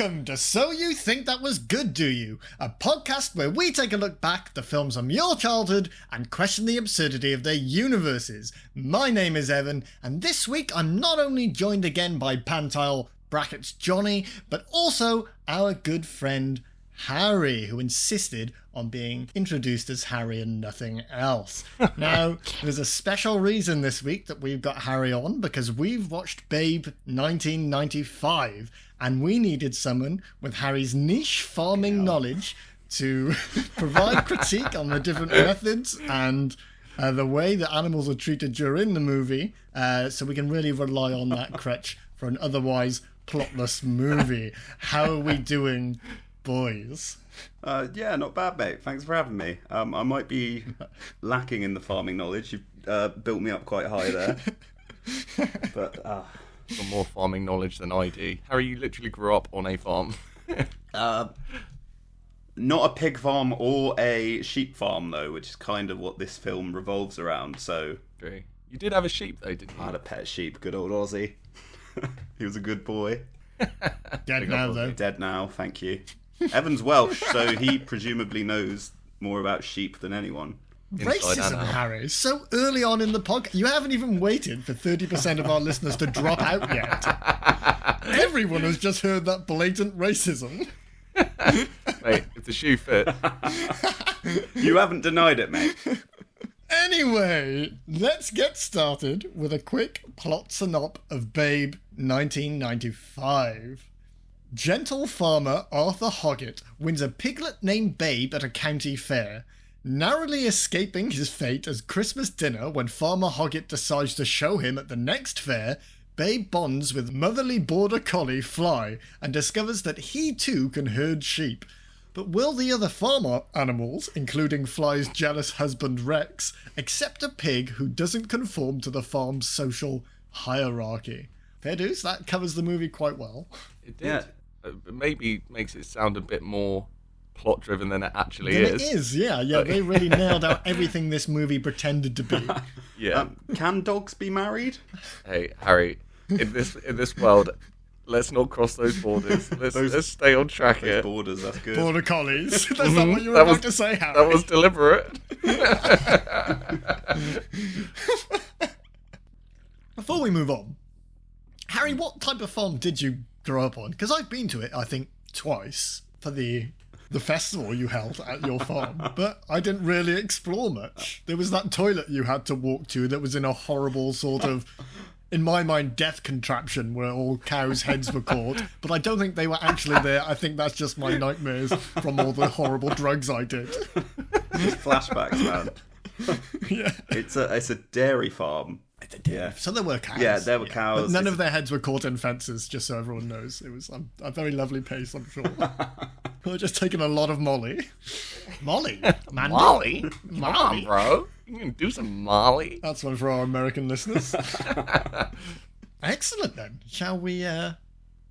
Welcome to So You Think That Was Good, Do You? A podcast where we take a look back at the films from your childhood and question the absurdity of their universes. My name is Evan, and this week I'm not only joined again by Pantile brackets Johnny, but also our good friend Harry, who insisted on being introduced as Harry and nothing else. Now, there's a special reason this week that we've got Harry on, because we've watched Babe 1995, and we needed someone with Harry's niche farming knowledge to provide critique on the different methods and the way that animals are treated during the movie, so we can really rely on that crutch for an otherwise plotless movie. How are we doing, boys? Yeah, not bad, mate. Thanks for having me. I might be lacking in the farming knowledge. You've built me up quite high there. But got more farming knowledge than I do. Harry, you literally grew up on a farm. Not a pig farm or a sheep farm, though, which is kind of what this film revolves around. So You did have a sheep, though, didn't you? I had a pet sheep, good old Aussie. He was a good boy. Dead now, though. Dead now, thank you. Evan's Welsh, so he presumably knows more about sheep than anyone. Racism, Harry. So early on in the podcast, you haven't even waited for 30% of our listeners to drop out yet. Everyone has just heard that blatant racism. Mate, if the shoe fit. You haven't denied it, mate. Anyway, let's get started with a quick plot synop of Babe 1995. Gentle farmer Arthur Hoggett wins a piglet named Babe at a county fair, narrowly escaping his fate as Christmas dinner when Farmer Hoggett decides to show him at the next fair. Babe bonds with motherly border collie Fly and discovers that he too can herd sheep. But will the other farmer animals, including Fly's jealous husband Rex, accept a pig who doesn't conform to the farm's social hierarchy? Fair dues, that covers the movie quite well. It did. Yeah. Maybe makes it sound a bit more plot-driven than it actually is. It is, yeah. They really nailed out everything this movie pretended to be. Yeah. Can dogs be married? Hey, Harry, in this world, let's not cross those borders. Let's stay on track here. Borders, that's good. Border collies. That's not what you were about to say, Harry. That was deliberate. Before we move on, Harry, what type of farm did you grow up on? Because I've been to it, I think, twice for the festival you held at your farm, but I didn't really explore much. There was that toilet you had to walk to that was in a horrible sort of, in my mind, death contraption where all cows' heads were caught, but I don't think they were actually there. I think that's just my nightmares from all the horrible drugs I did. Flashbacks, man. Yeah. It's a dairy farm. Yeah. So there were cows. Yeah, there were cows. But none of their heads were caught in fences, just so everyone knows. It was a very lovely pace, I'm sure. We were just taking a lot of Molly. Molly? Mandy? Molly? Come on, bro. You can do some Molly. That's one for our American listeners. Excellent, then. Shall we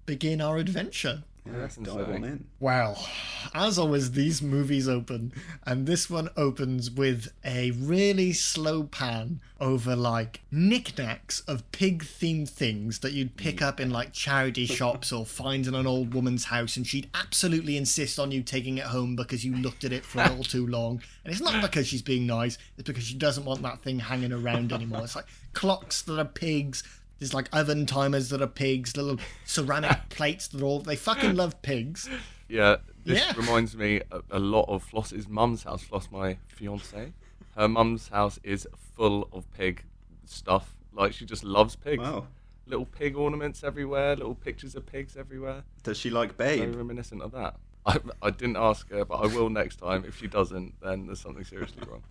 begin our adventure? Yeah, dive on in. Well, as always, these movies open, and this one opens with a really slow pan over, like, knickknacks of pig-themed things that you'd pick up in, like, charity shops or find in an old woman's house, and she'd absolutely insist on you taking it home because you looked at it for a little too long. And it's not because she's being nice, it's because she doesn't want that thing hanging around anymore. It's like clocks that are pigs. There's like oven timers that are pigs, little ceramic plates that are all... They fucking love pigs. Yeah, this reminds me a lot of Floss's mum's house. Floss, my fiancée. Her mum's house is full of pig stuff. Like, she just loves pigs. Wow. Little pig ornaments everywhere, little pictures of pigs everywhere. Does she like Babe? Very reminiscent of that. I didn't ask her, but I will next time. If she doesn't, then there's something seriously wrong.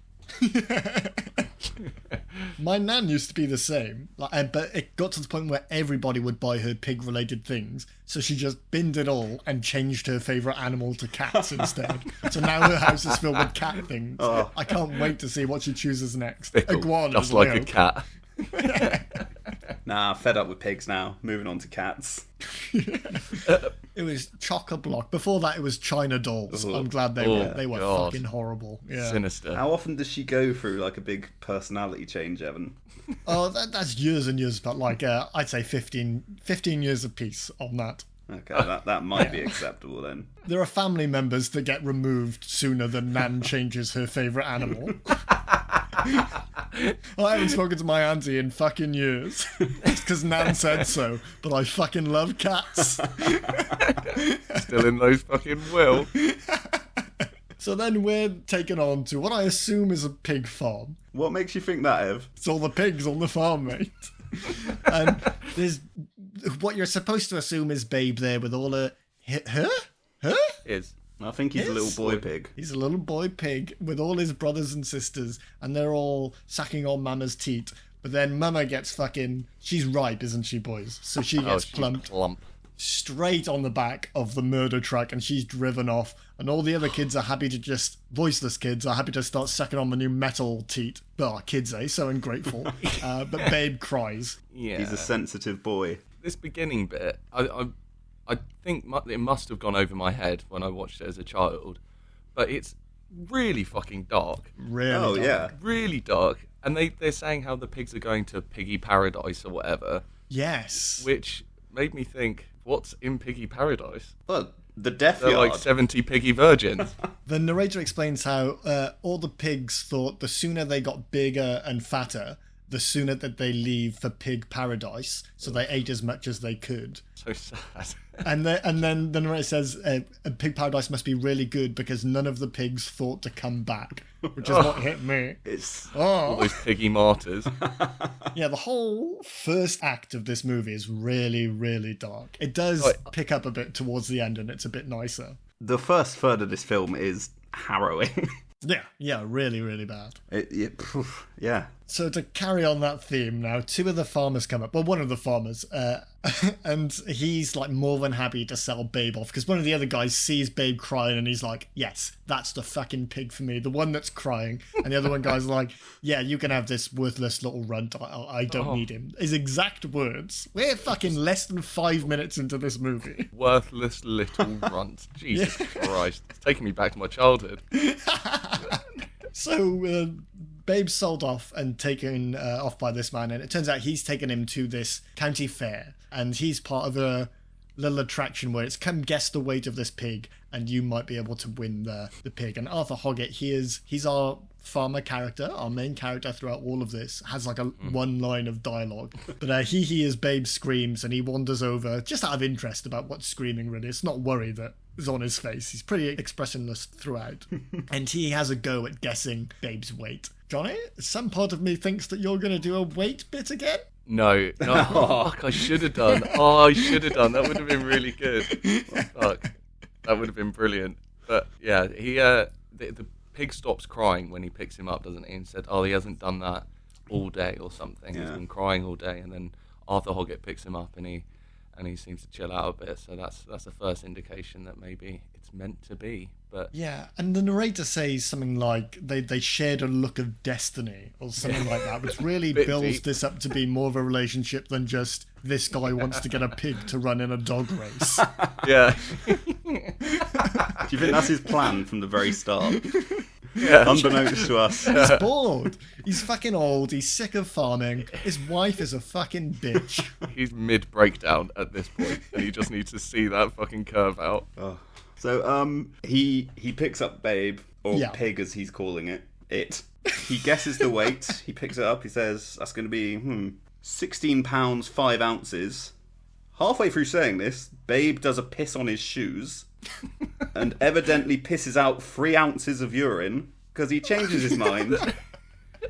My nan used to be the same, but it got to the point where everybody would buy her pig-related things, so she just binned it all and changed her favourite animal to cats instead. So now her house is filled with cat things. Oh. I can't wait to see what she chooses next. Fickle, iguanas, just like a cat. Nah, fed up with pigs now. Moving on to cats. It was Chock-a-Block. Before that, it was China dolls. I'm glad they were God. fucking horrible. Yeah. Sinister. How often does she go through like a big personality change, Evan? Oh, that's years and years, but like I'd say 15 years apiece on that. Okay, that might be acceptable then. There are family members that get removed sooner than Nan changes her favourite animal. I haven't spoken to my auntie in fucking years. It's because Nan said so, but I fucking love cats. Still in those fucking will. So then we're taken on to what I assume is a pig farm. What makes you think that, Ev? It's all the pigs on the farm, mate. And there's what you're supposed to assume is Babe there with all her? Is. I think he's a little boy pig. He's a little boy pig with all his brothers and sisters, and they're all sucking on Mama's teat. But then Mama gets fucking... She's ripe, isn't she, boys? So she gets plumped straight on the back of the murder truck, and she's driven off. And all the other kids are happy to just... Voiceless kids are happy to start sucking on the new metal teat. Well, kids, so ungrateful. But Babe cries. Yeah. He's a sensitive boy. This beginning bit, I think it must have gone over my head when I watched it as a child, but it's really fucking dark. Really dark. Yeah. Really dark. And they're saying how the pigs are going to piggy paradise or whatever. Yes. Which made me think, what's in piggy paradise? Well, the death They're yard. like 70 piggy virgins. The narrator explains how all the pigs thought the sooner they got bigger and fatter, the sooner that they leave for pig paradise, so they ate as much as they could. So sad. And then the narrator says a pig paradise must be really good because none of the pigs thought to come back, which is what hit me. It's All those piggy martyrs. Yeah, the whole first act of this movie is really, really dark. It does pick up a bit towards the end, and it's a bit nicer. the first third of this film is harrowing. Yeah, really, really bad. Yeah. So to carry on that theme now, two of the farmers come up. Well, one of the farmers, and he's like more than happy to sell Babe off because one of the other guys sees Babe crying and he's like, yes, that's the fucking pig for me, the one that's crying. And the other one guy's like, yeah, you can have this worthless little runt. I don't need him. His exact words. We're fucking less than 5 minutes into this movie. Worthless little runt. Jesus Christ. It's taking me back to my childhood. So Babe's sold off and taken off by this man, and it turns out he's taken him to this county fair, and he's part of a little attraction where it's come guess the weight of this pig, and you might be able to win the pig. And Arthur Hoggett, he's our farmer character, our main character throughout all of this, has like one line of dialogue. But he hears Babe screams, and he wanders over just out of interest about what's screaming. Really, it's not worry that is on his face. He's pretty expressionless throughout. And he has a go at guessing Babe's weight. Johnny, some part of me thinks that you're going to do a weight bit again? No. Fuck, I should have done. I should have done. That would have been really good. Oh, fuck. That would have been brilliant. But yeah, the pig stops crying when he picks him up, doesn't he? And said, he hasn't done that all day or something. Yeah. He's been crying all day. And then Arthur Hoggett picks him up and he seems to chill out a bit. So that's the first indication that maybe it's meant to be. But yeah, and the narrator says something like they shared a look of destiny or something like that, which really builds deep. this up to be more of a relationship than just this guy wants to get a pig to run in a dog race. Yeah. Do you think that's his plan from the very start? Yeah. Unbeknownst to us. He's bored. He's fucking old. He's sick of farming. His wife is a fucking bitch. He's mid-breakdown at this point, and he just needs to see that fucking curve out. Oh. So he picks up Babe, or pig as he's calling it. He guesses the weight. He picks it up. He says that's going to be 16 pounds 5 ounces. Halfway through saying this, Babe does a piss on his shoes and evidently pisses out 3 ounces of urine because he changes his mind.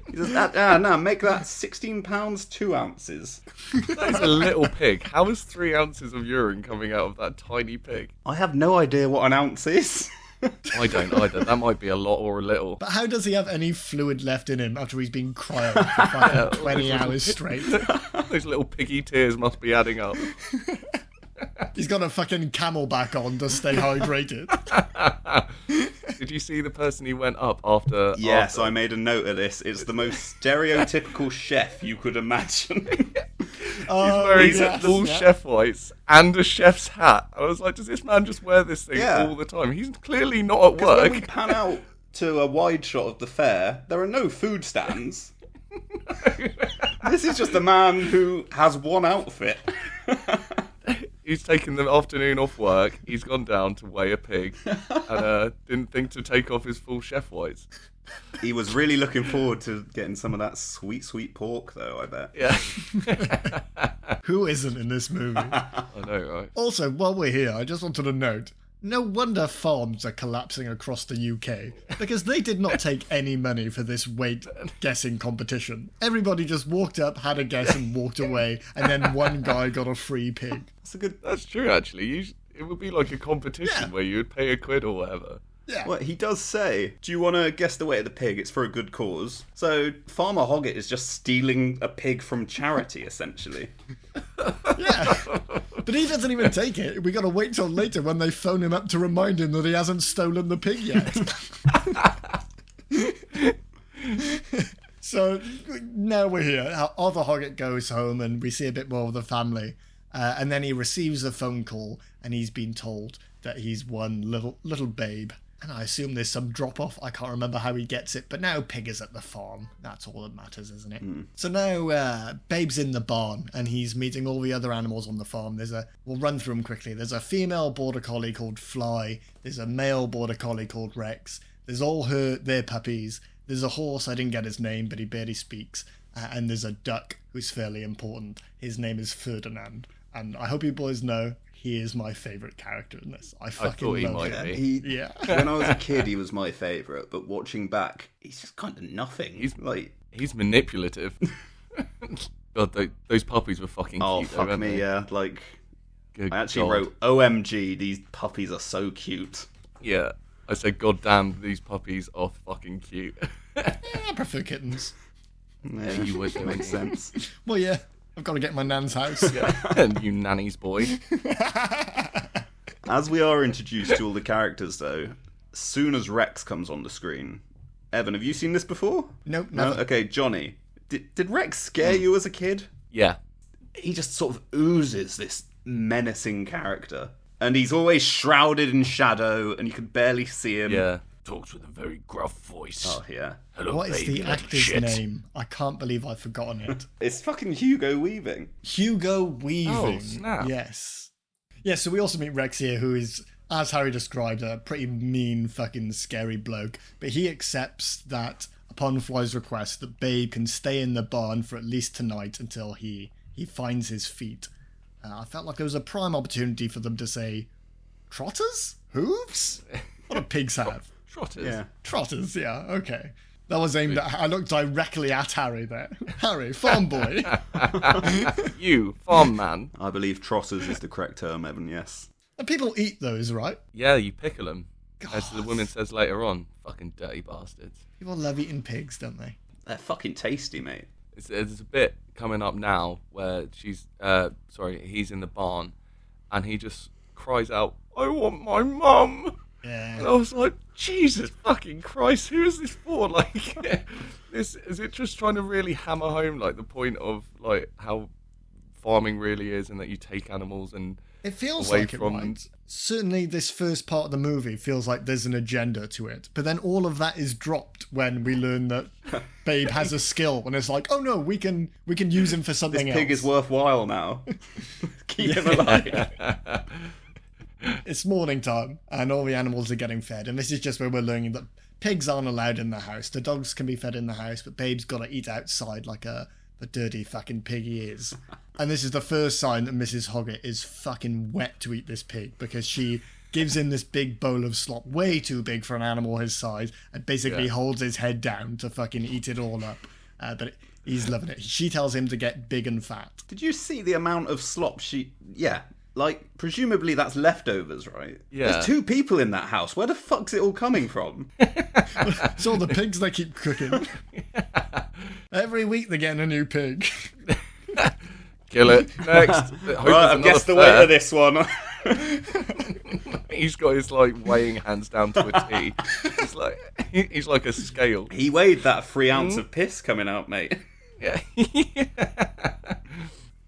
He says, no, make that 16 pounds 2 ounces. That's a little pig. How is 3 ounces of urine coming out of that tiny pig? I have no idea what an ounce is. I don't either. That might be a lot or a little. But how does he have any fluid left in him after he's been crying for fucking 20 hours straight? Those little piggy tears must be adding up. He's got a fucking camelback on to stay hydrated. Did you see the person he went up after? Yes, I made a note of this. It's the most stereotypical chef you could imagine. He's wearing full chef whites and a chef's hat. I was like, does this man just wear this thing all the time? He's clearly not at work. When we pan out to a wide shot of the fair, there are no food stands. This is just a man who has one outfit. He's taken the afternoon off work. He's gone down to weigh a pig, and didn't think to take off his full chef whites. He was really looking forward to getting some of that sweet, sweet pork, though, I bet. Yeah. Who isn't in this movie? I know, right? Also, while we're here, I just wanted to note, no wonder farms are collapsing across the UK, because they did not take any money for this weight guessing competition. Everybody just walked up, had a guess, and walked away, and then one guy got a free pig. That's true, actually. It would be like a competition where you would pay a quid or whatever. Yeah. Well, he does say, do you want to guess the weight of the pig? It's for a good cause. So Farmer Hoggett is just stealing a pig from charity, essentially. Yeah. But he doesn't even take it. We got to wait till later when they phone him up to remind him that he hasn't stolen the pig yet. So now we're here. Arthur Hoggett goes home and we see a bit more of the family. And then he receives a phone call and he's been told that he's won little Babe. And I assume there's some drop-off. I can't remember how he gets it, but now Pig is at the farm. That's all that matters, isn't it? So now Babe's in the barn, and he's meeting all the other animals on the farm. We'll run through them quickly. There's a female border collie called Fly. There's a male border collie called Rex. There's all their puppies. There's a horse, I didn't get his name, but he barely speaks. And there's a duck who's fairly important. His name is Ferdinand. And I hope you boys know, he is my favourite character in this. I fucking love him. Might be. Yeah. When I was a kid, he was my favourite, but watching back, he's just kind of nothing. He's manipulative. God, those puppies were fucking cute. Oh, fuck though, me, they? Yeah. Good I actually God. wrote, OMG, these puppies are so cute. Yeah. I said, God damn, these puppies are fucking cute. I prefer kittens. Yeah, you would, don't makes you? sense. Well, yeah. I've got to get my nan's house. And you nanny's boy. As we are introduced to all the characters, though, as soon as Rex comes on the screen... Evan, have you seen this before? Nope, never. No? Okay, Johnny. Did Rex scare you as a kid? Yeah. He just sort of oozes this menacing character. And he's always shrouded in shadow, and you can barely see him. Yeah. Talks with a very gruff voice. Oh, yeah. Hello, What is baby, the little actor's shit. name? I can't believe I've forgotten it. It's fucking Hugo Weaving. Hugo Weaving. Oh, snap. Yes. Yeah, so we also meet Rex here, who is, as Harry described, a pretty mean, fucking scary bloke. But he accepts that, upon Fly's request, that Babe can stay in the barn for at least tonight until he finds his feet. I felt like it was a prime opportunity for them to say, Trotters? Hooves? What do pigs have? Trotters. Yeah. Trotters, yeah, okay. That was aimed at... I looked directly at Harry there. Harry, farm boy. You, farm man. I believe trotters is the correct term, Evan, yes. And people eat those, right? Yeah, you pickle them. As the God. woman says later on. Fucking dirty bastards. People love eating pigs, don't they? They're fucking tasty, mate. There's a bit coming up now where he's in the barn and he just cries out, I want my mum. Yeah. And I was like, Jesus fucking Christ, who is this for? Like, is it just trying to really hammer home like the point of like how farming really is, and that you take animals and It feels away like it, from right? Certainly this first part of the movie feels like there's an agenda to it. But then all of that is dropped when we learn that Babe has a skill. And it's like, oh no, we can use him for something This else. pig is worthwhile now. Keep him alive. It's morning time and all the animals are getting fed. And this is just where we're learning that pigs aren't allowed in the house. The dogs can be fed in the house, but Babe's got to eat outside like the dirty fucking pig he is. And this is the first sign that Mrs. Hoggett is fucking wet to eat this pig, because she gives him this big bowl of slop, way too big for an animal his size, and basically holds his head down to fucking eat it all up. But he's loving it. She tells him to get big and fat. Did you see the amount of slop she... Yeah, like, presumably that's leftovers, right? Yeah. There's 2 people in that house. Where the fuck's it all coming from? It's all the pigs they keep cooking. Every week they're getting a new pig. kill it. Next. Right, I've guessed the weight of this one. He's got his like weighing hands down to a T. He's like a scale. He weighed that 3 ounce of piss coming out, mate. Yeah.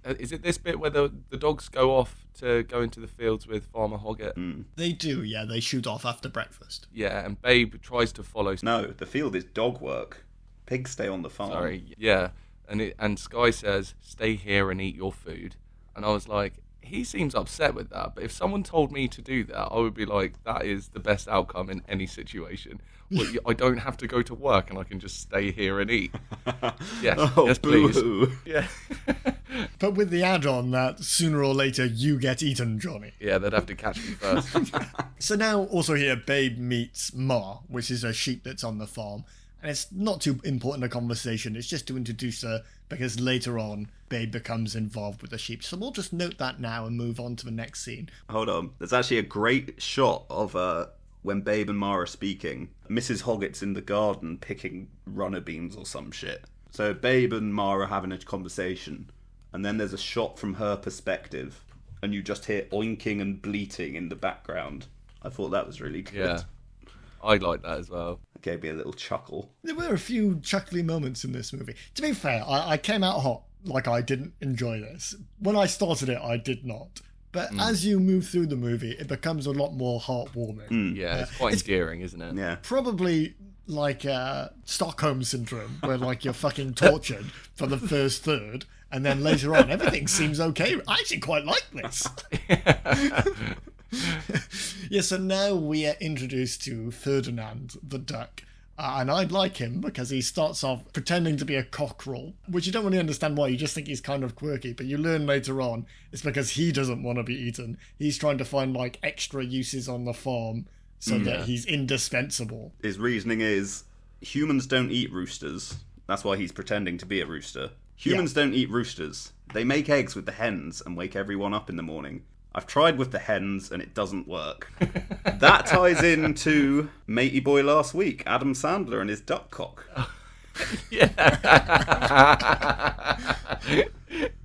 Is it this bit where the dogs go off to go into the fields with Farmer Hoggett? They do, yeah. They shoot off after breakfast. Yeah, and Babe tries to follow. No, the field is dog work. Pigs stay on the farm. Sorry, yeah. And Sky says, stay here and eat your food. And I was like, he seems upset with that. But if someone told me to do that, I would be like, that is the best outcome in any situation. Well, I don't have to go to work and I can just stay here and eat. Yes, yes, please. Yeah. But with the add-on that sooner or later you get eaten, Johnny. Yeah, they'd have to catch me first. So now also here, Babe meets Ma, which is a sheep that's on the farm. And it's not too important a conversation. It's just to introduce her because later on, Babe becomes involved with the sheep. So we'll just note that now and move on to the next scene. Hold on. There's actually a great shot of when Babe and Ma are speaking. Mrs. Hoggett's in the garden picking runner beans or some shit. So Babe and Ma are having a conversation. And then there's a shot from her perspective. And you just hear oinking and bleating in the background. I thought that was really good. Yeah, I like that as well. It gave me a little chuckle. There were a few chuckly moments in this movie. To be fair, I came out hot. Like, I didn't enjoy this. When I started it, I did not. But as you move through the movie, it becomes a lot more heartwarming. Yeah, it's quite endearing, isn't it? Yeah. Probably like Stockholm Syndrome, where like you're fucking tortured for the first third, and then later on everything seems okay. I actually quite like this. Yeah, so now we are introduced to Ferdinand the duck. And I like him because he starts off pretending to be a cockerel, which you don't really understand why. You just think he's kind of quirky, but you learn later on it's because he doesn't want to be eaten. He's trying to find like extra uses on the farm so that he's indispensable. His reasoning is humans don't eat roosters. That's why he's pretending to be a rooster. Humans don't eat roosters. They make eggs with the hens and wake everyone up in the morning. I've tried with the hens and it doesn't work. That ties into Matey Boy last week, Adam Sandler and his duck cock. Yeah.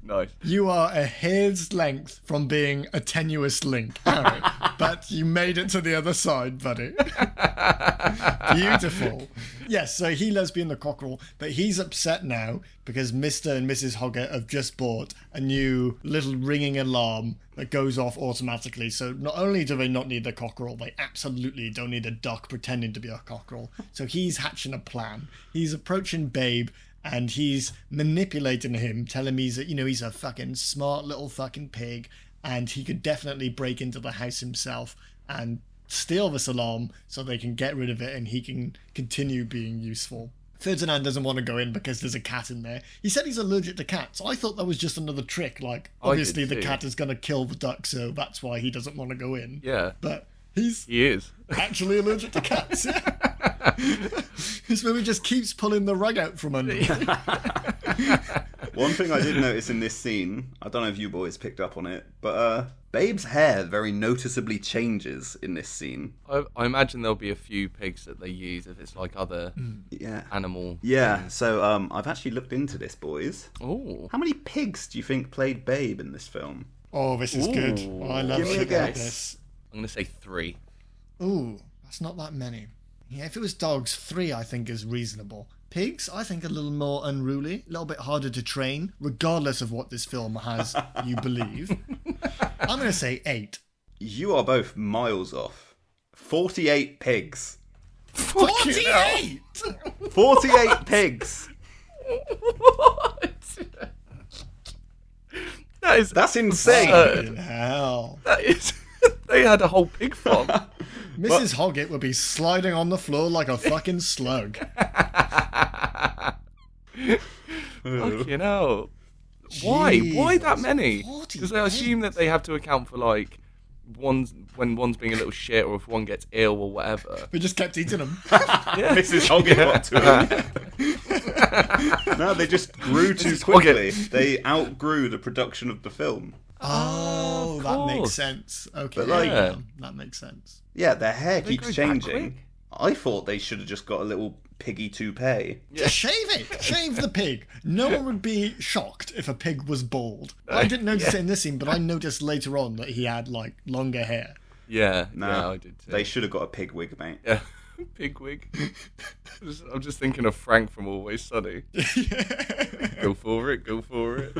Nice. You are a hair's length from being a tenuous link, Harry, but you made it to the other side, buddy. Beautiful. Yes, so he loves being the cockerel, but he's upset now because Mr. and Mrs. Hoggett have just bought a new little ringing alarm that goes off automatically. So not only do they not need the cockerel, they absolutely don't need a duck pretending to be a cockerel. So he's hatching a plan. He's approaching Babe and he's manipulating him, telling him he's a fucking smart little fucking pig and he could definitely break into the house himself and steal this alarm so they can get rid of it and he can continue being useful. Ferdinand doesn't want to go in because there's a cat in there. He said he's allergic to cats. I thought that was just another trick. Like, obviously the cat is going to kill the duck, so that's why he doesn't want to go in. Yeah. But he is actually allergic to cats. This movie just keeps pulling the rug out from under him. One thing I did notice in this scene, I don't know if you boys picked up on it, but Babe's hair very noticeably changes in this scene. I imagine there'll be a few pigs that they use if it's like other animal things. So I've actually looked into this, boys. Oh. How many pigs do you think played Babe in this film? Oh, this is good. I love Give me a shit guess. like this. I'm going to say 3. Ooh, that's not that many. Yeah, if it was dogs, 3 I think is reasonable. Pigs, I think a little more unruly, a little bit harder to train, regardless of what this film has you believe. I'm going to say 8. You are both miles off. 48 pigs. 48! 48 pigs. What? That's insane. Fucking hell. That is... They had a whole pig farm. Mrs. Hoggett would be sliding on the floor like a fucking slug. Fucking hell. Why? Why that many? 40 Because they assume that they have to account for like when one's being a little shit or if one gets ill or whatever. We just kept eating them. Yeah. Mrs. Hoggett got to him. No, they just grew too quickly. They outgrew the production of the film. Oh, that makes course. sense. Okay, But like- yeah, that makes sense. Yeah, their hair They keeps grow that changing. quick? I thought they should have just got a little piggy toupee. Just shave it. Shave the pig. No one would be shocked if a pig was bald. I didn't notice it in this scene, but I noticed later on that he had like longer hair. Yeah, No, yeah, I did too. They should have got a pig wig, mate. Yeah, pig wig. I'm just thinking of Frank from Always Sunny. Go for it, go for it.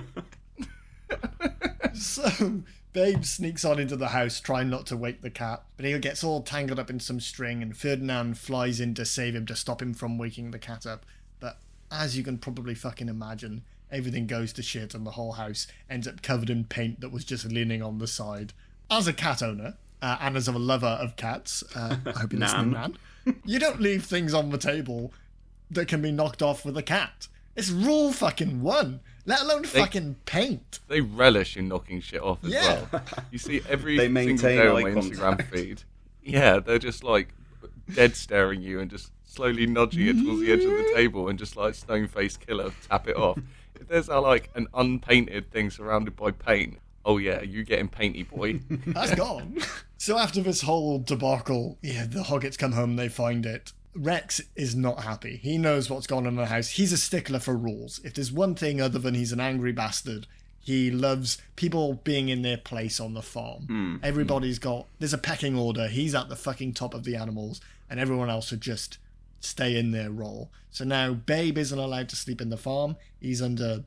So, Babe sneaks on into the house, trying not to wake the cat, but he gets all tangled up in some string, and Ferdinand flies in to save him to stop him from waking the cat up. But as you can probably fucking imagine, everything goes to shit and the whole house ends up covered in paint that was just leaning on the side. As a cat owner, and as a lover of cats, I hope you're listening, man, you don't leave things on the table that can be knocked off with a cat. It's rule fucking 1, let alone fucking paint. They relish in knocking shit off as well. You see every single day on my Instagram feed. Yeah, they're just like dead staring you and just slowly nudging it towards the edge of the table and just like stone-faced killer, tap it off. If there's like an unpainted thing surrounded by paint, oh yeah, you getting painty, boy. That's gone. So after this whole debacle, the Hoggetts come home and they find it. Rex is not happy. He knows what's gone on in the house. He's a stickler for rules. If there's one thing other than he's an angry bastard, he loves people being in their place on the farm. There's a pecking order. He's at the fucking top of the animals, and everyone else should just stay in their role. So now Babe isn't allowed to sleep in the farm. He's under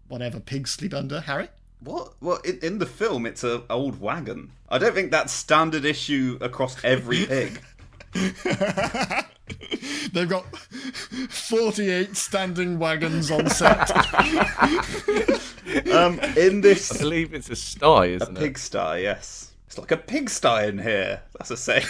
whatever pigs sleep under. Harry? What? Well, in the film, it's an old wagon. I don't think that's standard issue across every pig. They've got 48 standing wagons on set. In this, I believe it's a sty, isn't it? A pigsty, yes. It's like a pigsty in here. That's a saying.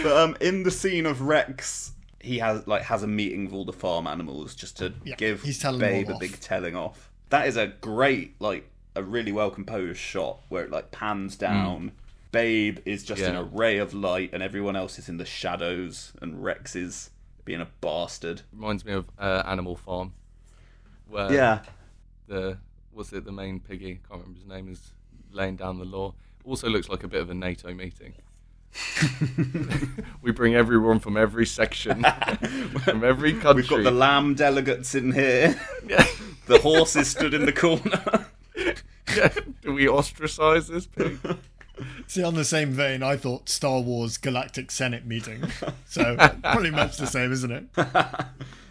But in the scene of Rex, he has a meeting with all the farm animals just to give Babe a big telling off. That is a great, a really well composed shot where it pans down. Babe is just in a ray of light, and everyone else is in the shadows, and Rex is being a bastard. Reminds me of Animal Farm, where the main piggy, can't remember his name, is laying down the law. Also looks like a bit of a NATO meeting. We bring everyone from every section, from every country. We've got the lamb delegates in here. The horses stood in the corner. Do we ostracise this pig? See, on the same vein, I thought Star Wars Galactic Senate meeting. So, pretty much the same, isn't it?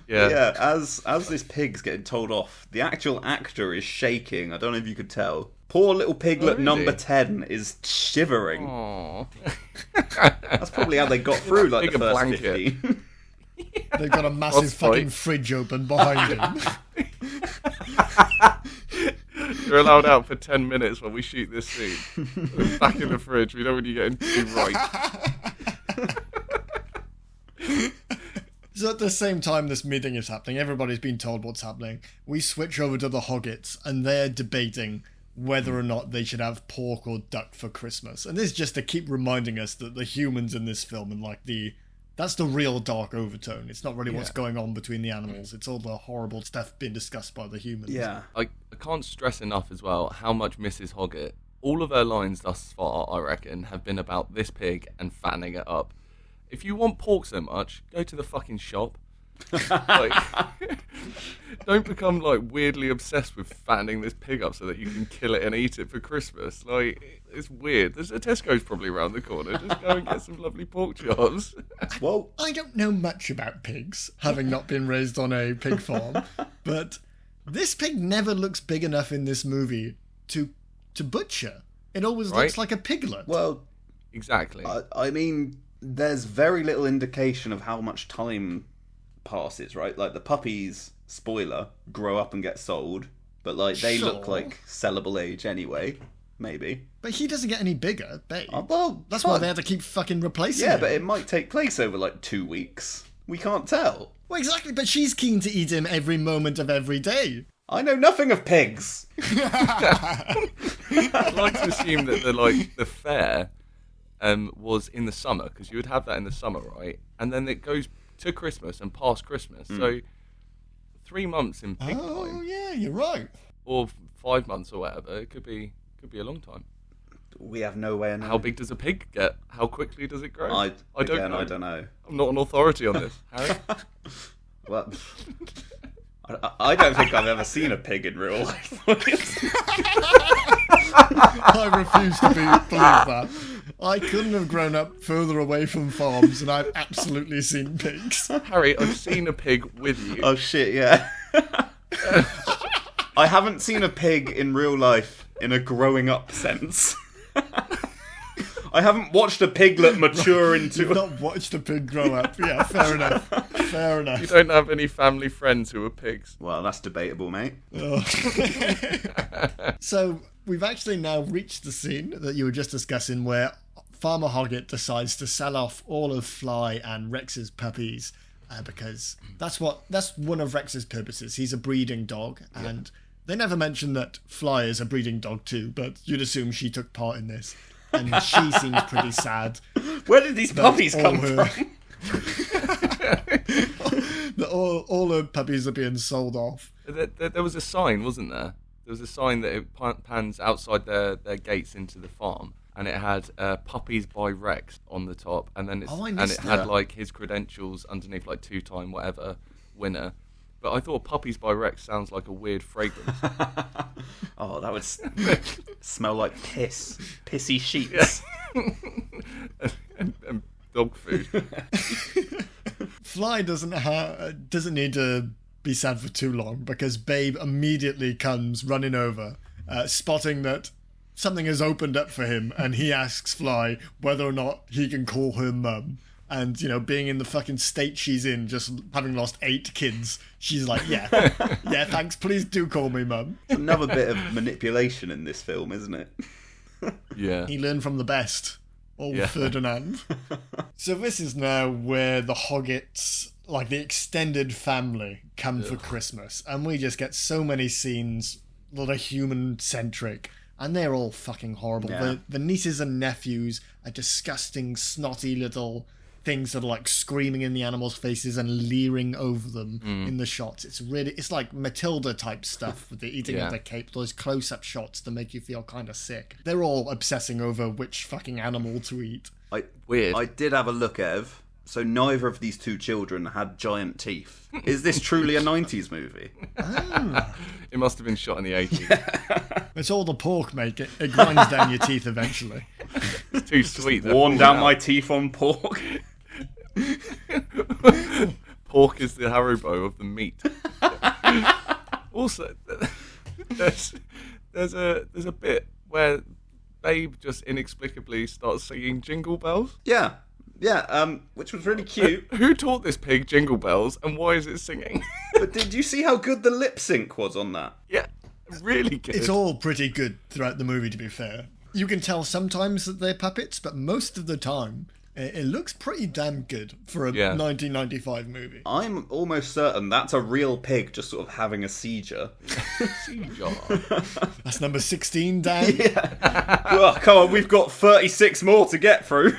Yeah, as this pig's getting told off, the actual actor is shaking. I don't know if you could tell. Poor little piglet number 10 is shivering. Aww. That's probably how they got through the first blanket. 15. They've got a massive fucking fridge open behind him. You're allowed out for 10 minutes while we shoot this scene. Back in the fridge. We don't want you getting too right. So at the same time this meeting is happening, everybody's been told what's happening. We switch over to the Hoggetts, and they're debating whether or not they should have pork or duck for Christmas. And this is just to keep reminding us that the humans in this film and that's the real dark overtone. It's not really what's going on between the animals. It's all the horrible stuff being discussed by the humans. Yeah. I can't stress enough as well how much Mrs. Hoggett, all of her lines thus far, I reckon, have been about this pig and fattening it up. If you want pork so much, go to the fucking shop. Don't become weirdly obsessed with fattening this pig up so that you can kill it and eat it for Christmas. It's weird. There's a Tesco's probably around the corner. Just go and get some lovely pork chops. Well, I don't know much about pigs, having not been raised on a pig farm, but this pig never looks big enough in this movie to butcher. It always looks like a piglet. Well, exactly. I mean, there's very little indication of how much time passes, right? The puppies, spoiler, grow up and get sold, but they look like sellable age anyway. Maybe. But he doesn't get any bigger, babe. Well, that's why they had to keep fucking replacing him. Yeah, but it might take place over 2 weeks. We can't tell. Well, exactly, but she's keen to eat him every moment of every day. I know nothing of pigs. I'd like to assume that the fair was in the summer, because you would have that in the summer, right? And then it goes to Christmas and past Christmas. So 3 months in pig time. Oh, yeah, you're right. Or 5 months or whatever. It could be a long time. We have no way of knowing. How big does a pig get? How quickly does it grow? I don't know. I'm not an authority on this, Harry. Well, I don't think I've ever seen a pig in real life. I refuse to believe that. I couldn't have grown up further away from farms, and I've absolutely seen pigs. Harry, I've seen a pig with you. Oh shit, yeah. I haven't seen a pig in real life in a growing up sense. I haven't watched a piglet mature into... You've not watched a pig grow up. Yeah, fair enough. Fair enough. You don't have any family friends who are pigs. Well, that's debatable, mate. Oh. So, we've actually now reached the scene that you were just discussing where Farmer Hoggett decides to sell off all of Fly and Rex's puppies because that's one of Rex's purposes. He's a breeding dog, and they never mention that Fly is a breeding dog too, but you'd assume she took part in this. And she seems pretty sad. Where did these puppies come from? That all her puppies are being sold off. There was a sign, wasn't there? There was a sign that it pans outside their gates into the farm, and it had "Puppies by Rex" on the top, and then it had like his credentials underneath, like 2-time whatever winner. But I thought "Puppies by Rex" sounds like a weird fragrance. Oh, that would smell like piss. Pissy sheets. Yeah. and dog food. Fly doesn't need to be sad for too long because Babe immediately comes running over, spotting that something has opened up for him, and he asks Fly whether or not he can call her mum. And, you know, being in the fucking state she's in, just having lost 8 kids, she's like, yeah, thanks, please do call me mum. Another bit of manipulation in this film, isn't it? Yeah. He learned from the best. Ferdinand. So this is now where the Hoggetts, like the extended family, come for Christmas. And we just get so many scenes that are human-centric. And they're all fucking horrible. Yeah. The nieces and nephews are disgusting, snotty little things that are like screaming in the animals' faces and leering over them in the shots. It's like Matilda type stuff with the eating of the cake, those close-up shots that make you feel kind of sick. They're all obsessing over which fucking animal to eat. Weird. I did have a look, Ev. So neither of these 2 children had giant teeth. Is this truly a 90s movie? It must have been shot in the 80s. It's all the pork, mate. It grinds down your teeth eventually. It's too sweet. Worn down my teeth on pork. Pork is the Haribo of the meat. Also, there's a bit where Babe just inexplicably starts singing Jingle Bells. Yeah, which was really cute. Who taught this pig Jingle Bells, and why is it singing? But did you see how good the lip sync was on that? Yeah, really good. It's all pretty good throughout the movie, to be fair. You can tell sometimes that they're puppets, but most of the time, it looks pretty damn good for a 1995 movie. I'm almost certain that's a real pig just sort of having a seizure. That's number 16, Dan. Yeah. Well, come on, we've got 36 more to get through.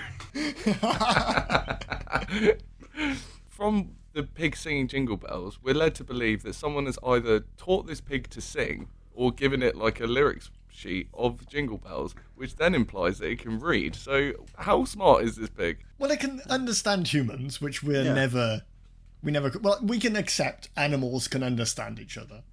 From the pig singing Jingle Bells, we're led to believe that someone has either taught this pig to sing or given it like a lyrics sheet of Jingle Bells, which then implies that it can read. So how smart is this pig? Well, it can understand humans, which we can accept animals can understand each other.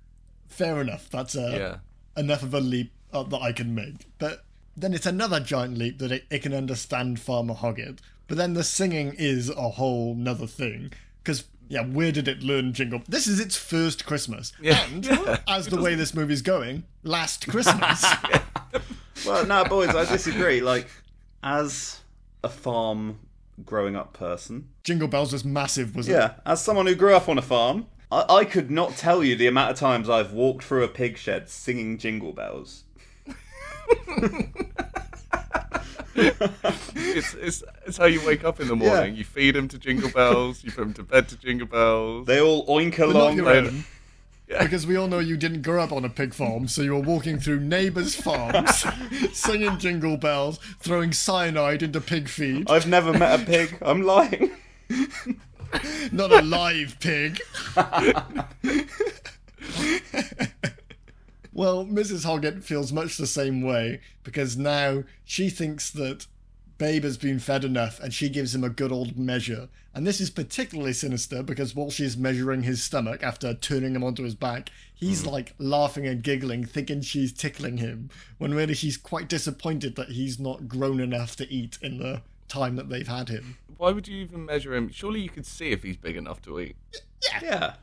Fair enough. That's enough of a leap that I can make. But then it's another giant leap that it can understand Farmer Hoggett. But then the singing is a whole nother thing. Because, where did it learn Jingle? This is its first Christmas. Yeah. And, as the way this movie's going, last Christmas. Well, no, boys, I disagree. Like, as a farm growing up person... Jingle Bells was massive, wasn't it? Yeah, as someone who grew up on a farm, I could not tell you the amount of times I've walked through a pig shed singing Jingle Bells. It's how you wake up in the morning. You feed them to Jingle Bells, you put them to bed to Jingle Bells. They all oink But along. not your own. Yeah. Because we all know you didn't grow up on a pig farm, so you were walking through neighbours' farms, singing Jingle Bells, throwing cyanide into pig feed. I've never met a pig. I'm lying. Not a live pig. Well, Mrs. Hoggett feels much the same way, because now she thinks that Babe has been fed enough and she gives him a good old measure. And this is particularly sinister because while she's measuring his stomach after turning him onto his back, he's like laughing and giggling, thinking she's tickling him, when really she's quite disappointed that he's not grown enough to eat in the time that they've had him. Why would you even measure him? Surely you could see if he's big enough to eat.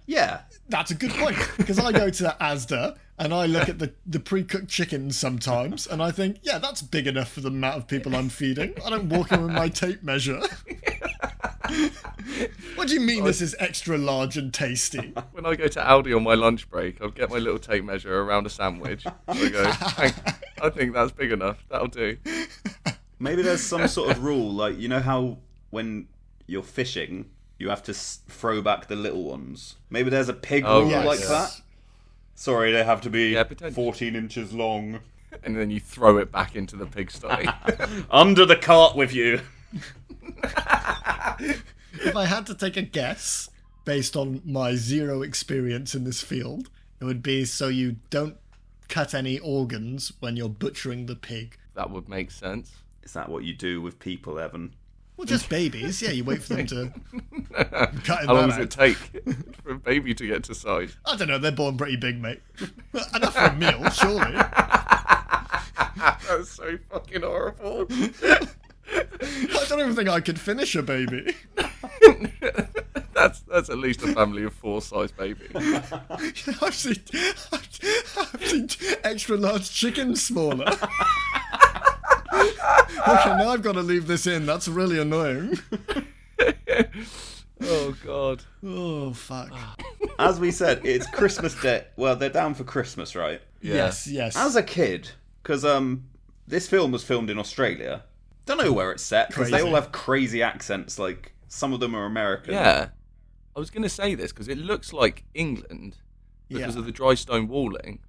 Yeah. That's a good point, because I go to Asda and I look at the pre-cooked chickens sometimes and I think, yeah, that's big enough for the amount of people I'm feeding. I don't walk in with my tape measure. What do you mean this is extra large and tasty? When I go to Aldi on my lunch break, I'll get my little tape measure around a sandwich. I go, I think that's big enough. That'll do. Maybe there's some sort of rule, like, you know how when you're fishing, you have to throw back the little ones. Maybe there's a pig rule like that. Sorry, they have to be 14 inches long. And then you throw it back into the pigsty. Under the cart with you. If I had to take a guess, based on my zero experience in this field, it would be so you don't cut any organs when you're butchering the pig. That would make sense. Is that what you do with people, Evan? Well, just babies. Yeah, you wait for them to cut How long does it take for a baby to get to size? I don't know, they're born pretty big, mate. Enough for a meal, surely. That's so fucking horrible. I don't even think I could finish a baby. That's at least a family of 4 size baby. I've seen extra large chickens smaller. Okay, now I've got to leave this in. That's really annoying. Oh, God. Oh, fuck. As we said, it's Christmas Day. Well, they're down for Christmas, right? Yeah. Yes. As a kid, because this film was filmed in Australia. Don't know where it's set, because they all have crazy accents, like, some of them are American. Yeah. I was going to say this, because it looks like England, because of the dry stone walling,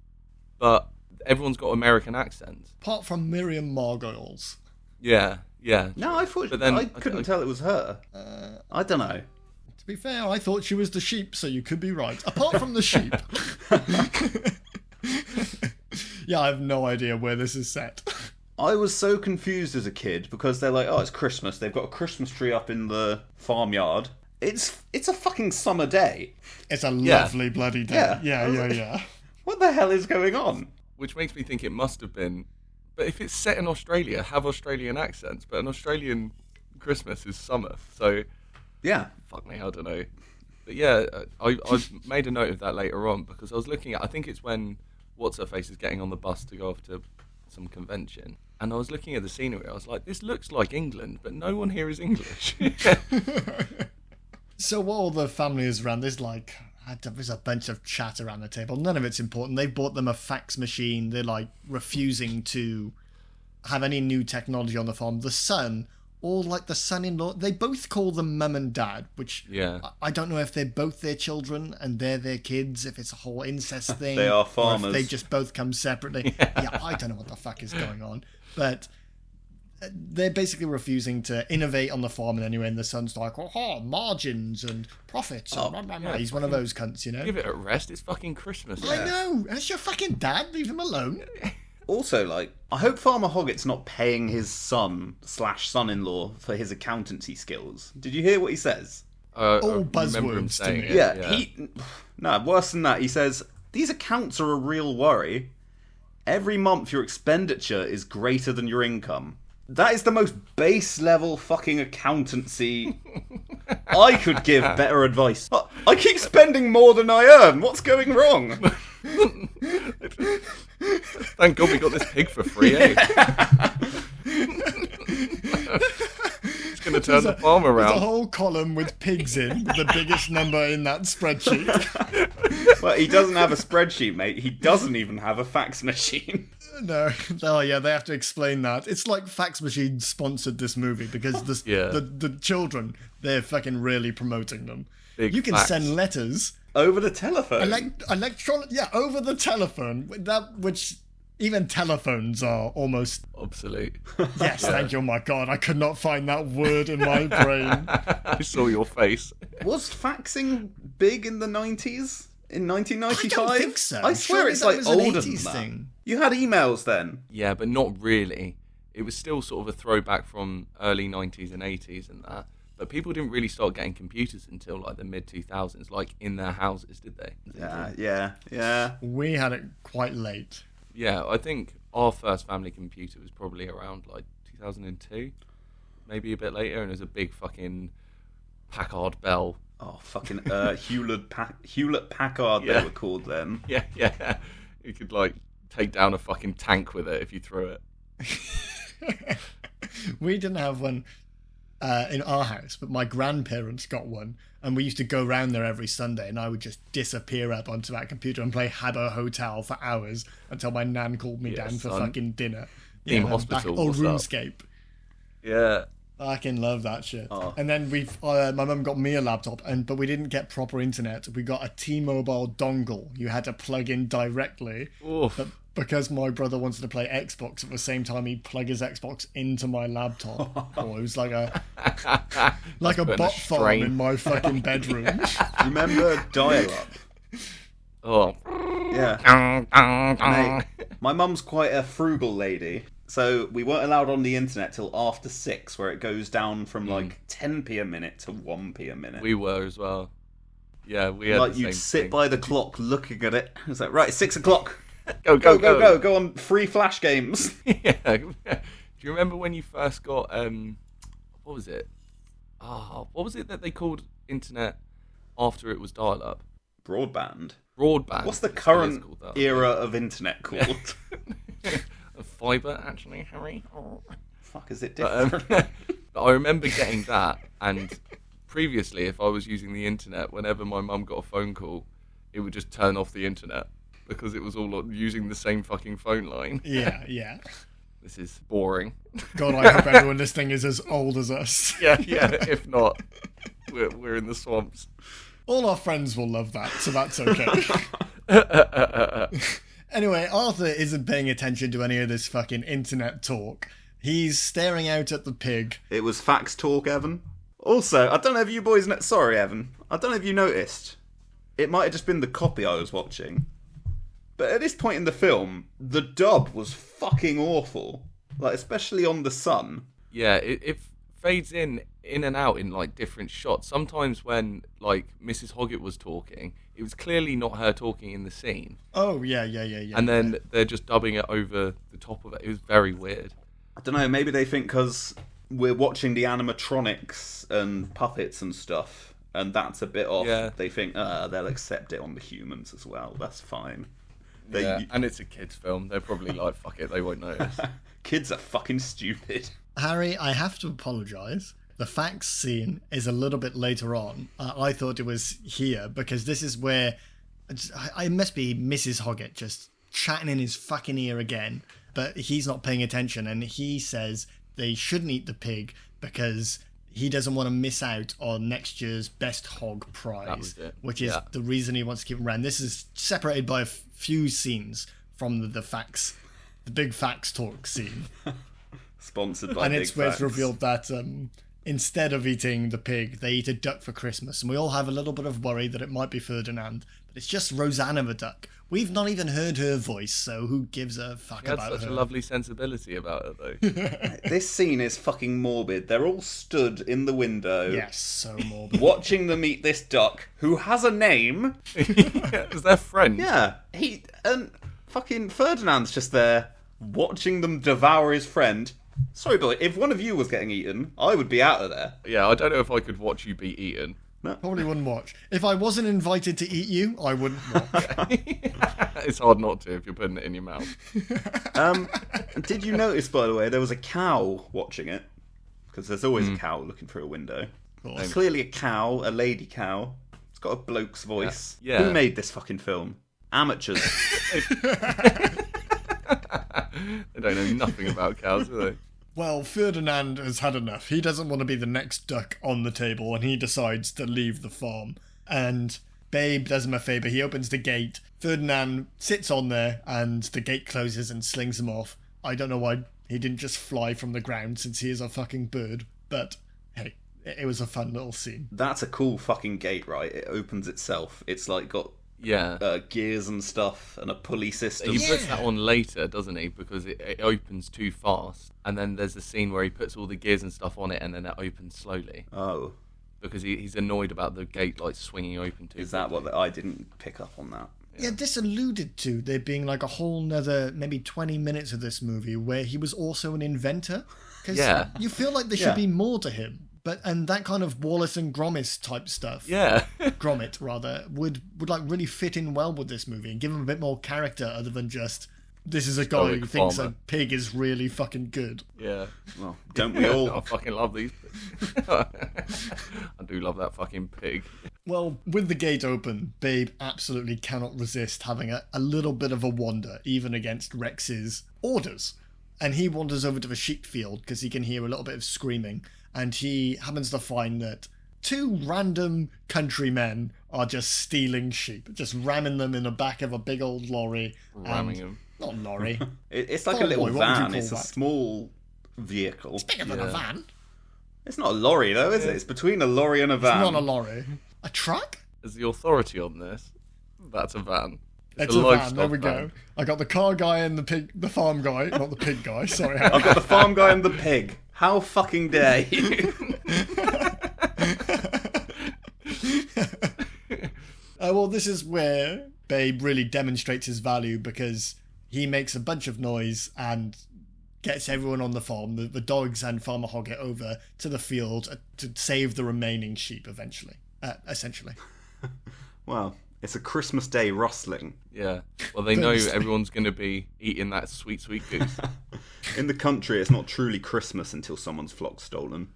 but everyone's got American accents. Apart from Miriam Margolyes. Yeah. No, I thought, I couldn't tell it was her. I don't know. To be fair, I thought she was the sheep, so you could be right. Apart from the sheep. Yeah, I have no idea where this is set. I was so confused as a kid because they're like, oh, it's Christmas. They've got a Christmas tree up in the farmyard. It's a fucking summer day. It's a lovely bloody day. Yeah. What the hell is going on? Which makes me think it must have been. But if it's set in Australia, have Australian accents. But an Australian Christmas is summer. So, yeah. Fuck me, I don't know. But yeah, I made a note of that later on because I was looking at, I think it's when What's-Her-Face is getting on the bus to go off to some convention. And I was looking at the scenery. I was like, this looks like England, but no one here is English. So while the family is around, there's a bunch of chat around the table. None of it's important. They've bought them a fax machine. They're like refusing to have any new technology on the farm. The son, or like the son-in-law, they both call them mum and dad, which I don't know if they're both their children and they're their kids, if it's a whole incest thing. They are farmers. Or if they just both come separately. Yeah, I don't know what the fuck is going on. But they're basically refusing to innovate on the farm in any way, and the son's like, oh, margins and profits. And blah, blah, blah. He's one of those cunts, you know? Give it a rest. It's fucking Christmas. I know. That's your fucking dad. Leave him alone. Also, I hope Farmer Hoggett's not paying his son/son-in-law for his accountancy skills. Did you hear what he says? All buzzwords to me. Yeah. Worse than that. He says, these accounts are a real worry. Every month your expenditure is greater than your income. That is the most base level fucking accountancy. I could give better advice. I keep spending more than I earn. What's going wrong? Thank God we got this pig for free, eh? It's going to turn the farm around. There's a whole column with pigs in, the biggest number in that spreadsheet. Well, he doesn't have a spreadsheet, mate. He doesn't even have a fax machine. No. Oh, yeah, they have to explain that. It's like Fax Machine sponsored this movie because the children, they're fucking really promoting them. Big you can fax. send letters over the telephone. Over the telephone. Which even telephones are almost obsolete. Yes, thank you. Oh my God, I could not find that word in my brain. I saw your face. Was faxing big in the 90s? In 1995? I don't think so. I swear Surely it's that like was an older 80s than that. thing. You had emails then. Yeah, but not really. It was still sort of a throwback from early 90s and 80s and that. But people didn't really start getting computers until like the mid-2000s, like in their houses, did they? Yeah. We had it quite late. Yeah, I think our first family computer was probably around like 2002. maybe a bit later, and it was a big fucking Packard Bell. Oh, fucking Hewlett-Packard, Yeah. they were called then. Yeah. You could, like, take down a fucking tank with it if you threw it. We didn't have one in our house, but my grandparents got one, and we used to go round there every Sunday, and I would just disappear up onto that computer and play Habbo Hotel for hours until my nan called me down for fucking dinner. Team and Hospital, Or what's up? RuneScape. Yeah. I fucking love that shit. Oh. And then my mum got me a laptop, but we didn't get proper internet. We got a T-Mobile dongle you had to plug in directly. Oof. But because my brother wanted to play Xbox at the same time, he'd plug his Xbox into my laptop. Oh, it was like a bot farm in my fucking bedroom. Remember dial-up? Oh. Yeah. Mate, my mum's quite a frugal lady, so we weren't allowed on the internet till after 6, where it goes down from like 10p a minute to 1p a minute. We were as well. Yeah, we had Like, the you'd same sit thing. by the clock looking at it. It's like, right, 6 o'clock. Go. Go on free Flash games. Yeah. Do you remember when you first got what was it? What was it that they called internet after it was dial-up? Broadband. Broadband. What's the That's what it's current called, that. era of internet called? A fibre, actually, Harry. Oh. Fuck, is it But, different? but I remember getting that, and previously, if I was using the internet, whenever my mum got a phone call, it would just turn off the internet because it was all using the same fucking phone line. Yeah. This is boring. God, I hope everyone listening is as old as us. Yeah. If not, we're in the swamps. All our friends will love that, so that's okay. Anyway, Arthur isn't paying attention to any of this fucking internet talk. He's staring out at the pig. It was Fax Talk, Evan. Also, I don't know if you boys... Sorry, Evan. I don't know if you noticed. It might have just been the copy I was watching. But at this point in the film, the dub was fucking awful. Like, especially on the sun. Yeah, it fades in and out in like different shots. Sometimes when like Mrs. Hoggett was talking, it was clearly not her talking in the scene. Oh, yeah. And then they're just dubbing it over the top of it. It was very weird. I don't know, maybe they think because we're watching the animatronics and puppets and stuff, and that's a bit off, Yeah. they think, they'll accept it on the humans as well. That's fine. And it's a kids' film. They're probably like, fuck it, they won't notice. Kids are fucking stupid. Harry, I have to apologise. The fax scene is a little bit later on. I thought it was here because this is where I must be Mrs. Hoggett just chatting in his fucking ear again, but he's not paying attention, and he says they shouldn't eat the pig because he doesn't want to miss out on next year's best hog prize, which is the reason he wants to keep him around. This is separated by a few scenes from the facts, the big facts talk scene. Sponsored by and Big it's where it's Facts. revealed that instead of eating the pig, they eat a duck for Christmas, and we all have a little bit of worry that it might be Ferdinand, but it's just Rosanna the duck. We've not even heard her voice, so who gives a fuck She had about such her? a lovely sensibility about it, though. This scene is fucking morbid. They're all stood in the window. Yes, so morbid. Watching them eat this duck, who has a name. Is their friend? Yeah, and fucking Ferdinand's just there, watching them devour his friend. Sorry, boy, if one of you was getting eaten, I would be out of there. Yeah, I don't know if I could watch you be eaten. Probably wouldn't watch. If I wasn't invited to eat you, I wouldn't watch. It's hard not to if you're putting it in your mouth. Did you notice, by the way, there was a cow watching it? Because there's always a cow looking through a window. It's clearly a cow, a lady cow. It's got a bloke's voice. Yeah. Who made this fucking film? Amateurs. They don't know nothing about cows, do they? Well, Ferdinand has had enough. He doesn't want to be the next duck on the table, and he decides to leave the farm. And Babe does him a favour. He opens the gate. Ferdinand sits on there, and the gate closes and slings him off. I don't know why he didn't just fly from the ground, since he is a fucking bird. But, hey, it was a fun little scene. That's a cool fucking gate, right? It opens itself. It's like got gears and stuff and a pulley system. He puts that on later, doesn't he? Because it opens too fast. And then there's a scene where he puts all the gears and stuff on it, and then it opens slowly. Oh. Because he's annoyed about the gate like swinging open too. Is that what... I didn't pick up on that. Yeah, this alluded to there being like a whole nother maybe 20 minutes of this movie where he was also an inventor. Because Yeah. you feel like there should be more to him. And that kind of Wallace and Gromit type stuff. Yeah. Gromit, rather, would like really fit in well with this movie and give him a bit more character other than just, this is a guy who thinks a pig is really fucking good. Yeah. Well, don't we all? I fucking love these pigs. I do love that fucking pig. Well, with the gate open, Babe absolutely cannot resist having a little bit of a wander, even against Rex's orders. And he wanders over to the sheep field because he can hear a little bit of screaming. And he happens to find that 2 random countrymen are just stealing sheep, just ramming them in the back of a big old lorry. Ramming them. Not lorry. It's like a little van. It's a small vehicle. It's bigger than a van. It's not a lorry, though, is it? It's between a lorry and a van. It's not a lorry. A truck? As the authority on this, that's a van. It's a van, there we go. I got the car guy and the farm guy, not the pig guy, sorry. I've got the farm guy and the pig. How fucking dare you? Well, this is where Babe really demonstrates his value because he makes a bunch of noise and gets everyone on the farm, the dogs and Farmer Hoggett, over to the field to save the remaining sheep essentially. Well, it's a Christmas Day rustling. Yeah. Well, they know everyone's going to be eating that sweet, sweet goose. In the country, it's not truly Christmas until someone's flock's stolen.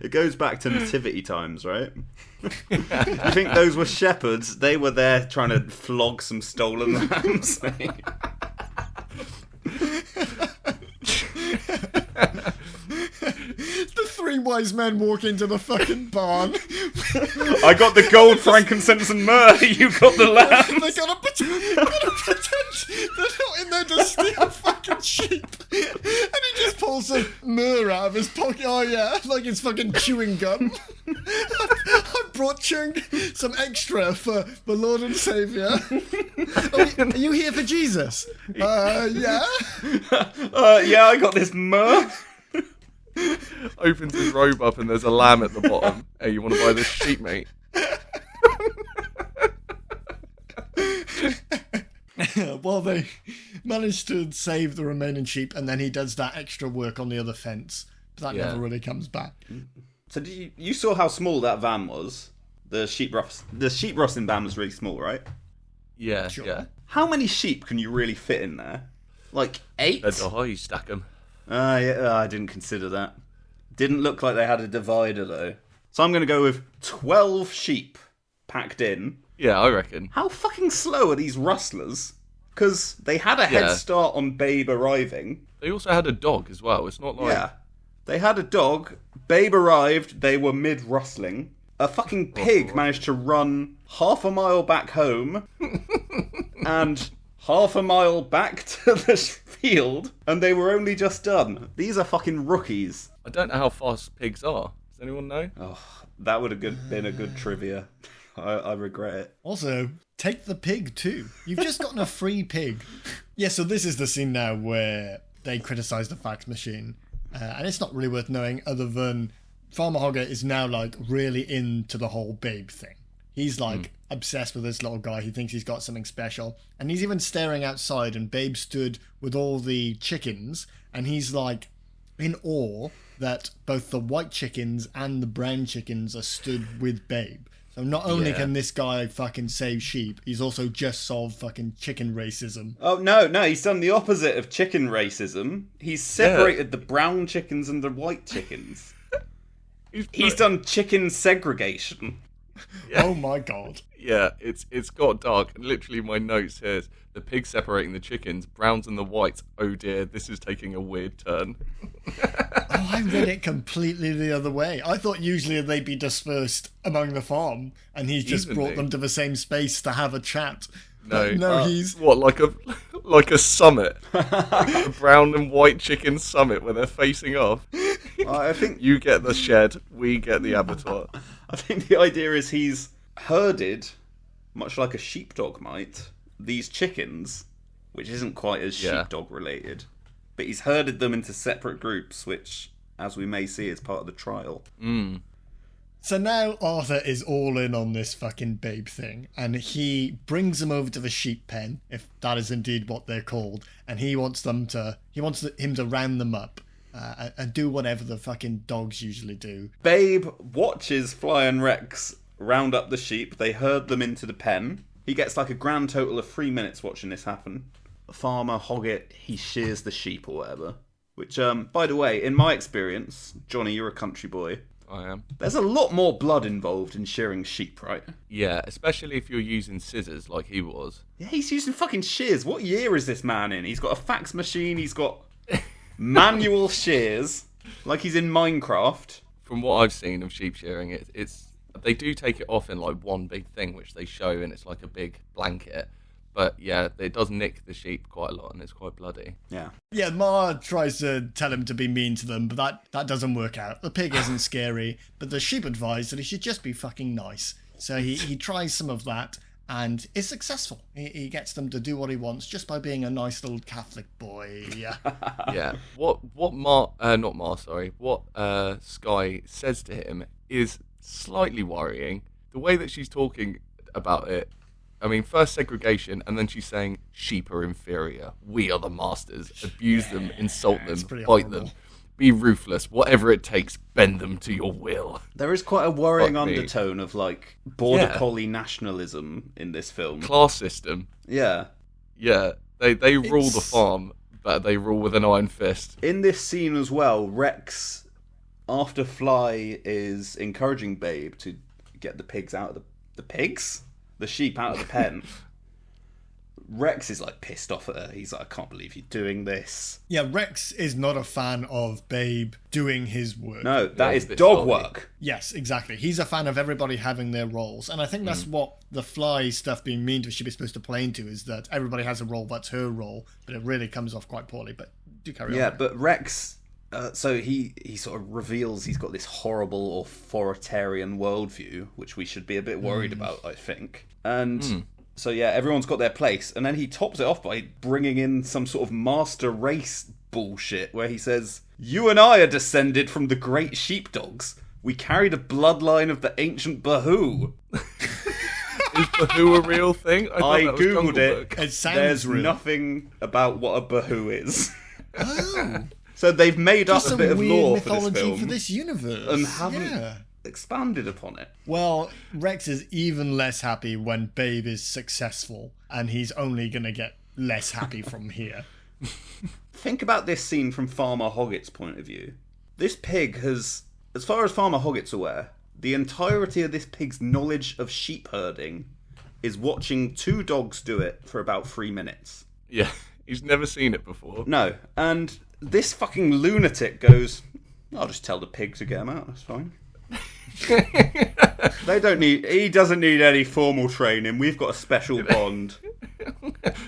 It goes back to nativity times, right? I think those were shepherds. They were there trying to flog some stolen lambs. The 3 wise men walk into the fucking barn. I got the gold, frankincense, and myrrh. You got the lambs. They gotta pretend they're not in there to steal fucking sheep. And he just pulls some myrrh out of his pocket. Oh yeah, like it's fucking chewing gum. I brought some extra for the Lord and Saviour. Are you here for Jesus? Yeah. Yeah, I got this myrrh. Opens his robe up and there's a lamb at the bottom. Hey, you want to buy this sheep, mate? Well, they managed to save the remaining sheep, and then he does that extra work on the other fence, but that never really comes back. So you saw how small that van was? The sheep rustling van was really small, right? Yeah, Sure. yeah. How many sheep can you really fit in there? Like 8? That's how you stack them. Yeah, I didn't consider that. Didn't look like they had a divider, though. So I'm going to go with 12 sheep packed in. Yeah, I reckon. How fucking slow are these rustlers? Because they had a head start on Babe arriving. They also had a dog as well. It's not like... Yeah. They had a dog. Babe arrived. They were mid-rustling. A fucking pig managed to run half a mile back home and half a mile back to the field, and they were only just done. These are fucking rookies. I don't know how fast pigs are. Does anyone know? Oh, that would have been a good trivia. I regret it. Also, take the pig too. You've just gotten a free pig. Yeah, so this is the scene now where they criticise the fax machine. And it's not really worth knowing other than Farmer Hoggett is now like really into the whole Babe thing. He's like obsessed with this little guy. He thinks he's got something special. And he's even staring outside, and Babe stood with all the chickens, and he's like in awe that both the white chickens and the brown chickens are stood with Babe. So not only can this guy fucking save sheep, he's also just solved fucking chicken racism. Oh, no, he's done the opposite of chicken racism. He's separated the brown chickens and the white chickens. He's done chicken segregation. Yeah. Oh my god. Yeah, it's got dark. Literally, my notes here is the pig separating the chickens, browns and the whites. Oh dear, this is taking a weird turn. Oh, I read it completely the other way. I thought usually they'd be dispersed among the farm, and he's just brought them to the same space to have a chat. No, he's... What, like a summit? A brown and white chicken summit where they're facing off? I think You get the shed, we get the abattoir. I think the idea is he's herded, much like a sheepdog might, these chickens, which isn't quite as sheepdog related, but he's herded them into separate groups, which, as we may see, is part of the trial. So now Arthur is all in on this fucking babe thing, and he brings them over to the sheep pen, if that is indeed what they're called, and he wants him to round them up and do whatever the fucking dogs usually do. Babe watches Fly and Rex round up the sheep. They herd them into the pen. He gets like a grand total of 3 minutes watching this happen. Farmer Hoggett, he shears the sheep or whatever. Which, by the way, in my experience, Johnny, you're a country boy. I am. There's a lot more blood involved in shearing sheep, right? Yeah, especially if you're using scissors like he was. Yeah, he's using fucking shears. What year is this man in? He's got a fax machine, he's got manual shears, like he's in Minecraft. From what I've seen of sheep shearing, it's they do take it off in like one big thing, which they show, and it's like a big blanket. But yeah, it does nick the sheep quite a lot, and it's quite bloody. Yeah. Yeah, Ma tries to tell him to be mean to them, but that doesn't work out. The pig isn't scary, but the sheep advise that he should just be fucking nice. So he tries some of that, and is successful. He gets them to do what he wants just by being a nice little Catholic boy. Yeah. Yeah. What Sky says to him is slightly worrying. The way that she's talking about it. I mean, first segregation, and then she's saying, sheep are inferior. We are the masters. Abuse them, insult them, bite them. Be ruthless. Whatever it takes, bend them to your will. There is quite a worrying undertone of, like, border collie nationalism in this film. Class system. Yeah. Yeah. They rule the farm, but they rule with an iron fist. In this scene as well, Rex, after Fly is encouraging Babe to get the pigs out of the pigs? The sheep out of the pen. Rex is like pissed off at her. He's like, I can't believe you're doing this. Yeah, Rex is not a fan of Babe doing his work. No, that is dog work. Yes, exactly. He's a fan of everybody having their roles. And I think that's what the Fly stuff being mean to a sheep is supposed to play into, is that everybody has a role, that's her role. But it really comes off quite poorly. But do carry on. Yeah, but Rex... so he sort of reveals he's got this horrible authoritarian worldview, which we should be a bit worried about, I think. And so, yeah, everyone's got their place. And then he tops it off by bringing in some sort of master race bullshit, where he says, you and I are descended from the great sheepdogs. We carried a bloodline of the ancient Bahoo. Is Bahoo a real thing? I googled it. It sounds There's real. Nothing about what a Bahoo is. Oh. So they've made up a bit of lore for this mythology film for this universe. and haven't expanded upon it. Well, Rex is even less happy when Babe is successful, and he's only going to get less happy from here. Think about this scene from Farmer Hoggett's point of view. This pig has, as far as Farmer Hoggett's aware, the entirety of this pig's knowledge of sheep herding is watching two dogs do it for about 3 minutes. Yeah, he's never seen it before. No, and this fucking lunatic goes, I'll just tell the pig to get him out, that's fine. He doesn't need any formal training, we've got a special bond.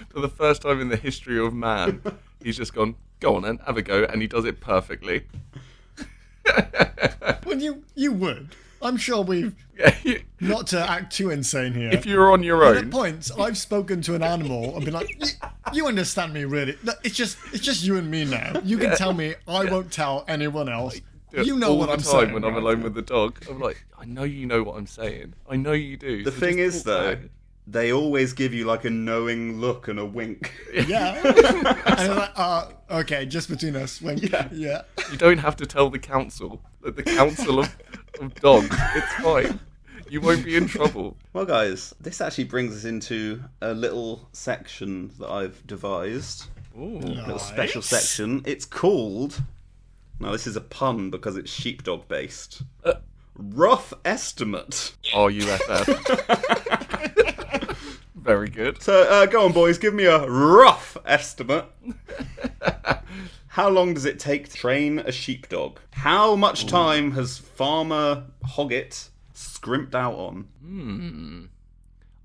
For the first time in the history of man, he's just gone, go on then, have a go, and he does it perfectly. Well, you would. I'm sure we've... Not to act too insane here. If you were on your But own... at points, I've spoken to an animal and been like, you understand me, really. It's just you and me now. You can tell me, I won't tell anyone else. You know what I'm saying. When I'm alone with the dog, I'm like, I know you know what I'm saying. I know you do. The thing is, though, they always give you like a knowing look and a wink. Yeah. And they're like, okay, just between us. Wink. Yeah. You don't have to tell the council. The council of dogs. It's fine. You won't be in trouble. Well, guys, this actually brings us into a little section that I've devised. Ooh. A little special section. It's called... Now, this is a pun because it's sheepdog based. Rough estimate. RUFF. Very good. So, go on, boys. Give me a rough estimate. How long does it take to train a sheepdog? How much time has Farmer Hoggett scrimped out on?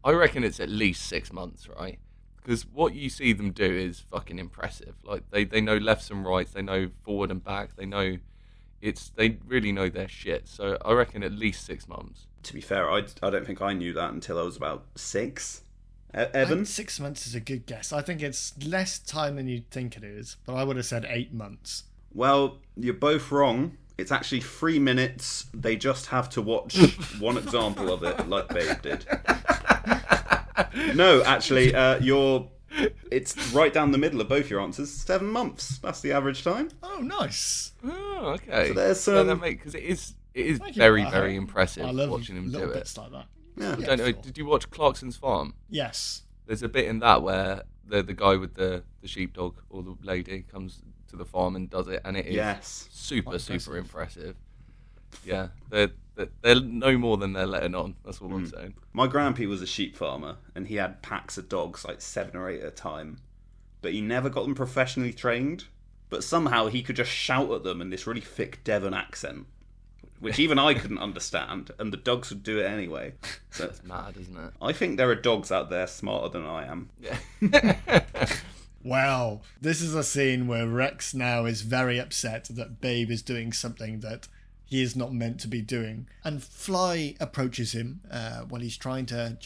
I reckon it's at least 6 months, right? Because what you see them do is fucking impressive. Like they know lefts and rights, they know forward and back, they really know their shit. So I reckon at least 6 months. To be fair, I don't think I knew that until I was about 6. Evan? 6 months is a good guess. I think it's less time than you'd think it is, but I would have said 8 months. Well, you're both wrong. It's actually 3 minutes. They just have to watch one example of it, like Babe did. No, actually, it's right down the middle of both your answers. 7 months. That's the average time. Oh, nice. Oh, okay. So there's some... because it is very, very impressive I love watching him do little it. bits like that. Yeah. I don't know. Did you watch Clarkson's Farm? Yes. There's a bit in that where the guy with the sheepdog or the lady comes to the farm and does it, and it is super impressive. Yeah, they're no more than they're letting on. That's all I'm saying. My grandpa was a sheep farmer, and he had packs of dogs, like 7 or 8 at a time. But he never got them professionally trained. But somehow he could just shout at them in this really thick Devon accent, which even I couldn't understand, and the dogs would do it anyway. So That's mad, isn't it? I think there are dogs out there smarter than I am. Yeah. Wow. This is a scene where Rex now is very upset that Babe is doing something that he is not meant to be doing. And Fly approaches him while he's trying to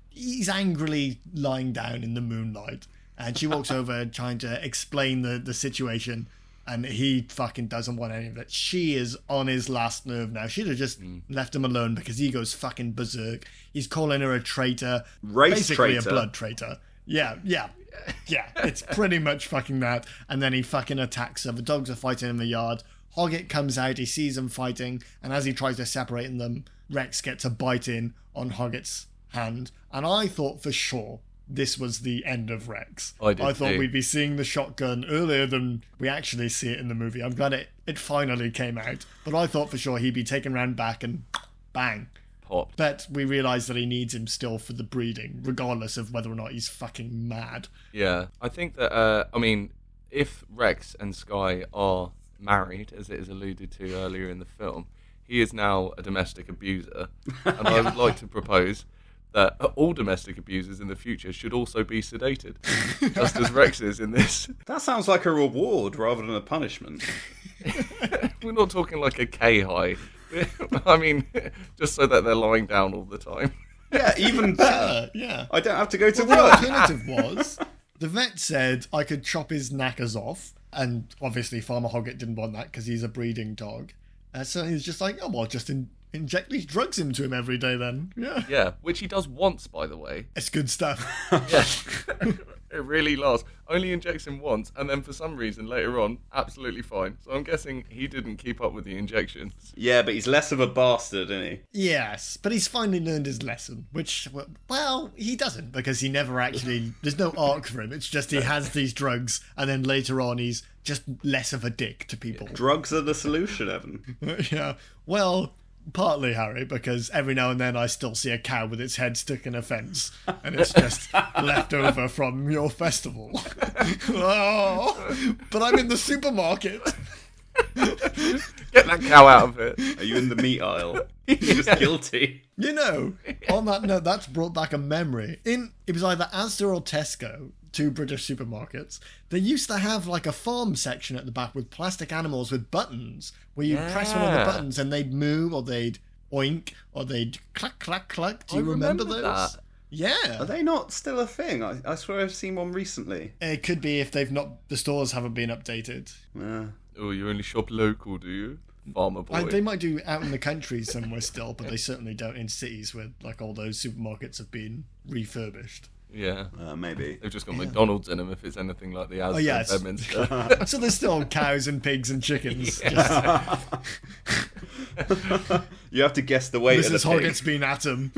he's angrily lying down in the moonlight. And she walks over trying to explain the situation. And he fucking doesn't want any of it. She is on his last nerve now. She'd have just left him alone because he goes fucking berserk. He's calling her a traitor. Basically traitor. a blood traitor. Yeah. It's pretty much fucking that. And then he fucking attacks her. The dogs are fighting in the yard. Hoggett comes out. He sees them fighting. And as he tries to separate them, Rex gets a bite in on Hoggett's hand. And I thought for sure this was the end of Rex. I thought too. We'd be seeing the shotgun earlier than we actually see it in the movie. I'm glad it finally came out. But I thought for sure he'd be taken round back and bang. Popped. But we realise that he needs him still for the breeding, regardless of whether or not he's fucking mad. Yeah, I think that, if Rex and Skye are married, as it is alluded to earlier in the film, he is now a domestic abuser. And I would like to propose that all domestic abusers in the future should also be sedated, just as Rex is in this. That sounds like a reward rather than a punishment. We're not talking like a K-high. I mean, just so that they're lying down all the time. Yeah, even better. Yeah. I don't have to go to The work. alternative was, the vet said I could chop his knackers off, and obviously Farmer Hoggett didn't want that because he's a breeding dog. So he was just like, oh, well, just inject these drugs into him every day then. Yeah. Yeah, which he does once, by the way. It's good stuff. Yeah. It really lasts. Only injects him once, and then for some reason later on, absolutely fine. So I'm guessing he didn't keep up with the injections. Yeah, but he's less of a bastard, isn't he? Yes, but he's finally learned his lesson, which, well, he doesn't, because he never actually, there's no arc for him. It's just he has these drugs, and then later on he's just less of a dick to people. Drugs are the solution, Evan. Yeah, well, partly, Harry, because every now and then I still see a cow with its head stuck in a fence, and it's just left over from your festival. Oh, but I'm in the supermarket. Get that cow out of it. Are you in the meat aisle? You're just guilty. You know, on that note, that's brought back a memory. It was either Asda or Tesco, two British supermarkets. They used to have like a farm section at the back with plastic animals with buttons, where you press one of the buttons and they'd moo, or they'd oink, or they'd cluck, cluck, cluck. Do you remember those? That. Yeah. Are they not still a thing? I swear I've seen one recently. It could be if the stores haven't been updated. Oh, you only shop local, do you? Farmer boy. They might do out in the country somewhere still, but they certainly don't in cities where like all those supermarkets have been refurbished. Yeah. Maybe. They've just got McDonald's in them if it's anything like the Asda yes. Bedminster. So there's still cows and pigs and chickens. Yeah. You have to guess the weight of the Mrs. pig. Hoggett's been at him.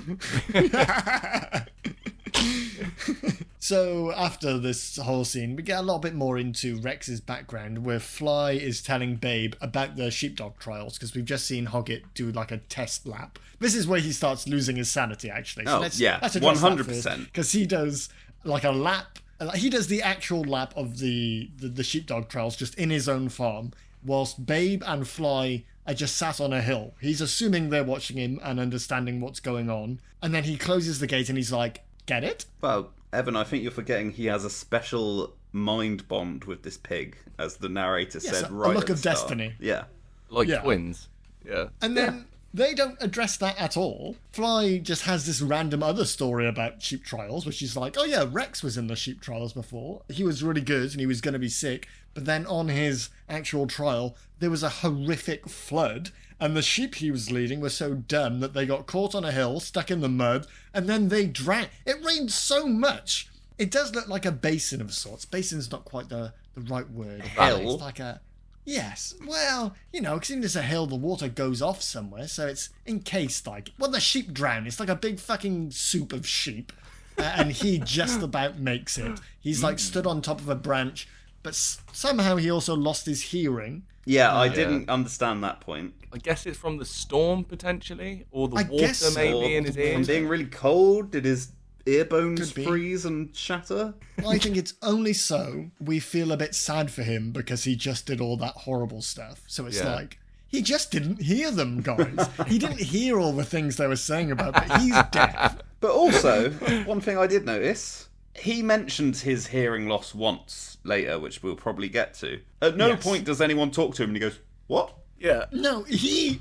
So after this whole scene, we get a little bit more into Rex's background, where Fly is telling Babe about the sheepdog trials, because we've just seen Hoggett do like a test lap. This is where he starts losing his sanity, actually. So let's 100%. Because he does like a lap. He does the actual lap of the sheepdog trials just in his own farm, whilst Babe and Fly are just sat on a hill. He's assuming they're watching him and understanding what's going on. And then he closes the gate and he's like, get it? Well, Evan, I think you're forgetting he has a special mind bond with this pig, as the narrator said right a look at the of start. destiny. Yeah. Like twins. Yeah. And then They don't address that at all. Fly just has this random other story about sheep trials, which is like, oh yeah, Rex was in the sheep trials before. He was really good and he was going to be sick. But then on his actual trial, there was a horrific flood. And the sheep he was leading were so dumb that they got caught on a hill, stuck in the mud, and then they drowned. It rained so much. It does look like a basin of sorts. Basin's not quite the right word. Hell? It's like a... Yes, well, because even if it's a hill, the water goes off somewhere, so it's encased like... Well, the sheep drown. It's like a big fucking soup of sheep, and he just about makes it. He's like stood on top of a branch, but somehow he also lost his hearing. Yeah, I didn't understand that point. I guess it's from the storm, potentially, or the water guess so. maybe in his From ears. being really cold, did his ear bones Could be. freeze and shatter? I think it's only so we feel a bit sad for him because he just did all that horrible stuff. So it's like, he just didn't hear them, guys. He didn't hear all the things they were saying about it. He's deaf. But also, one thing I did notice, he mentions his hearing loss once later, which we'll probably get to. At no point does anyone talk to him and he goes, what? Yeah. No, he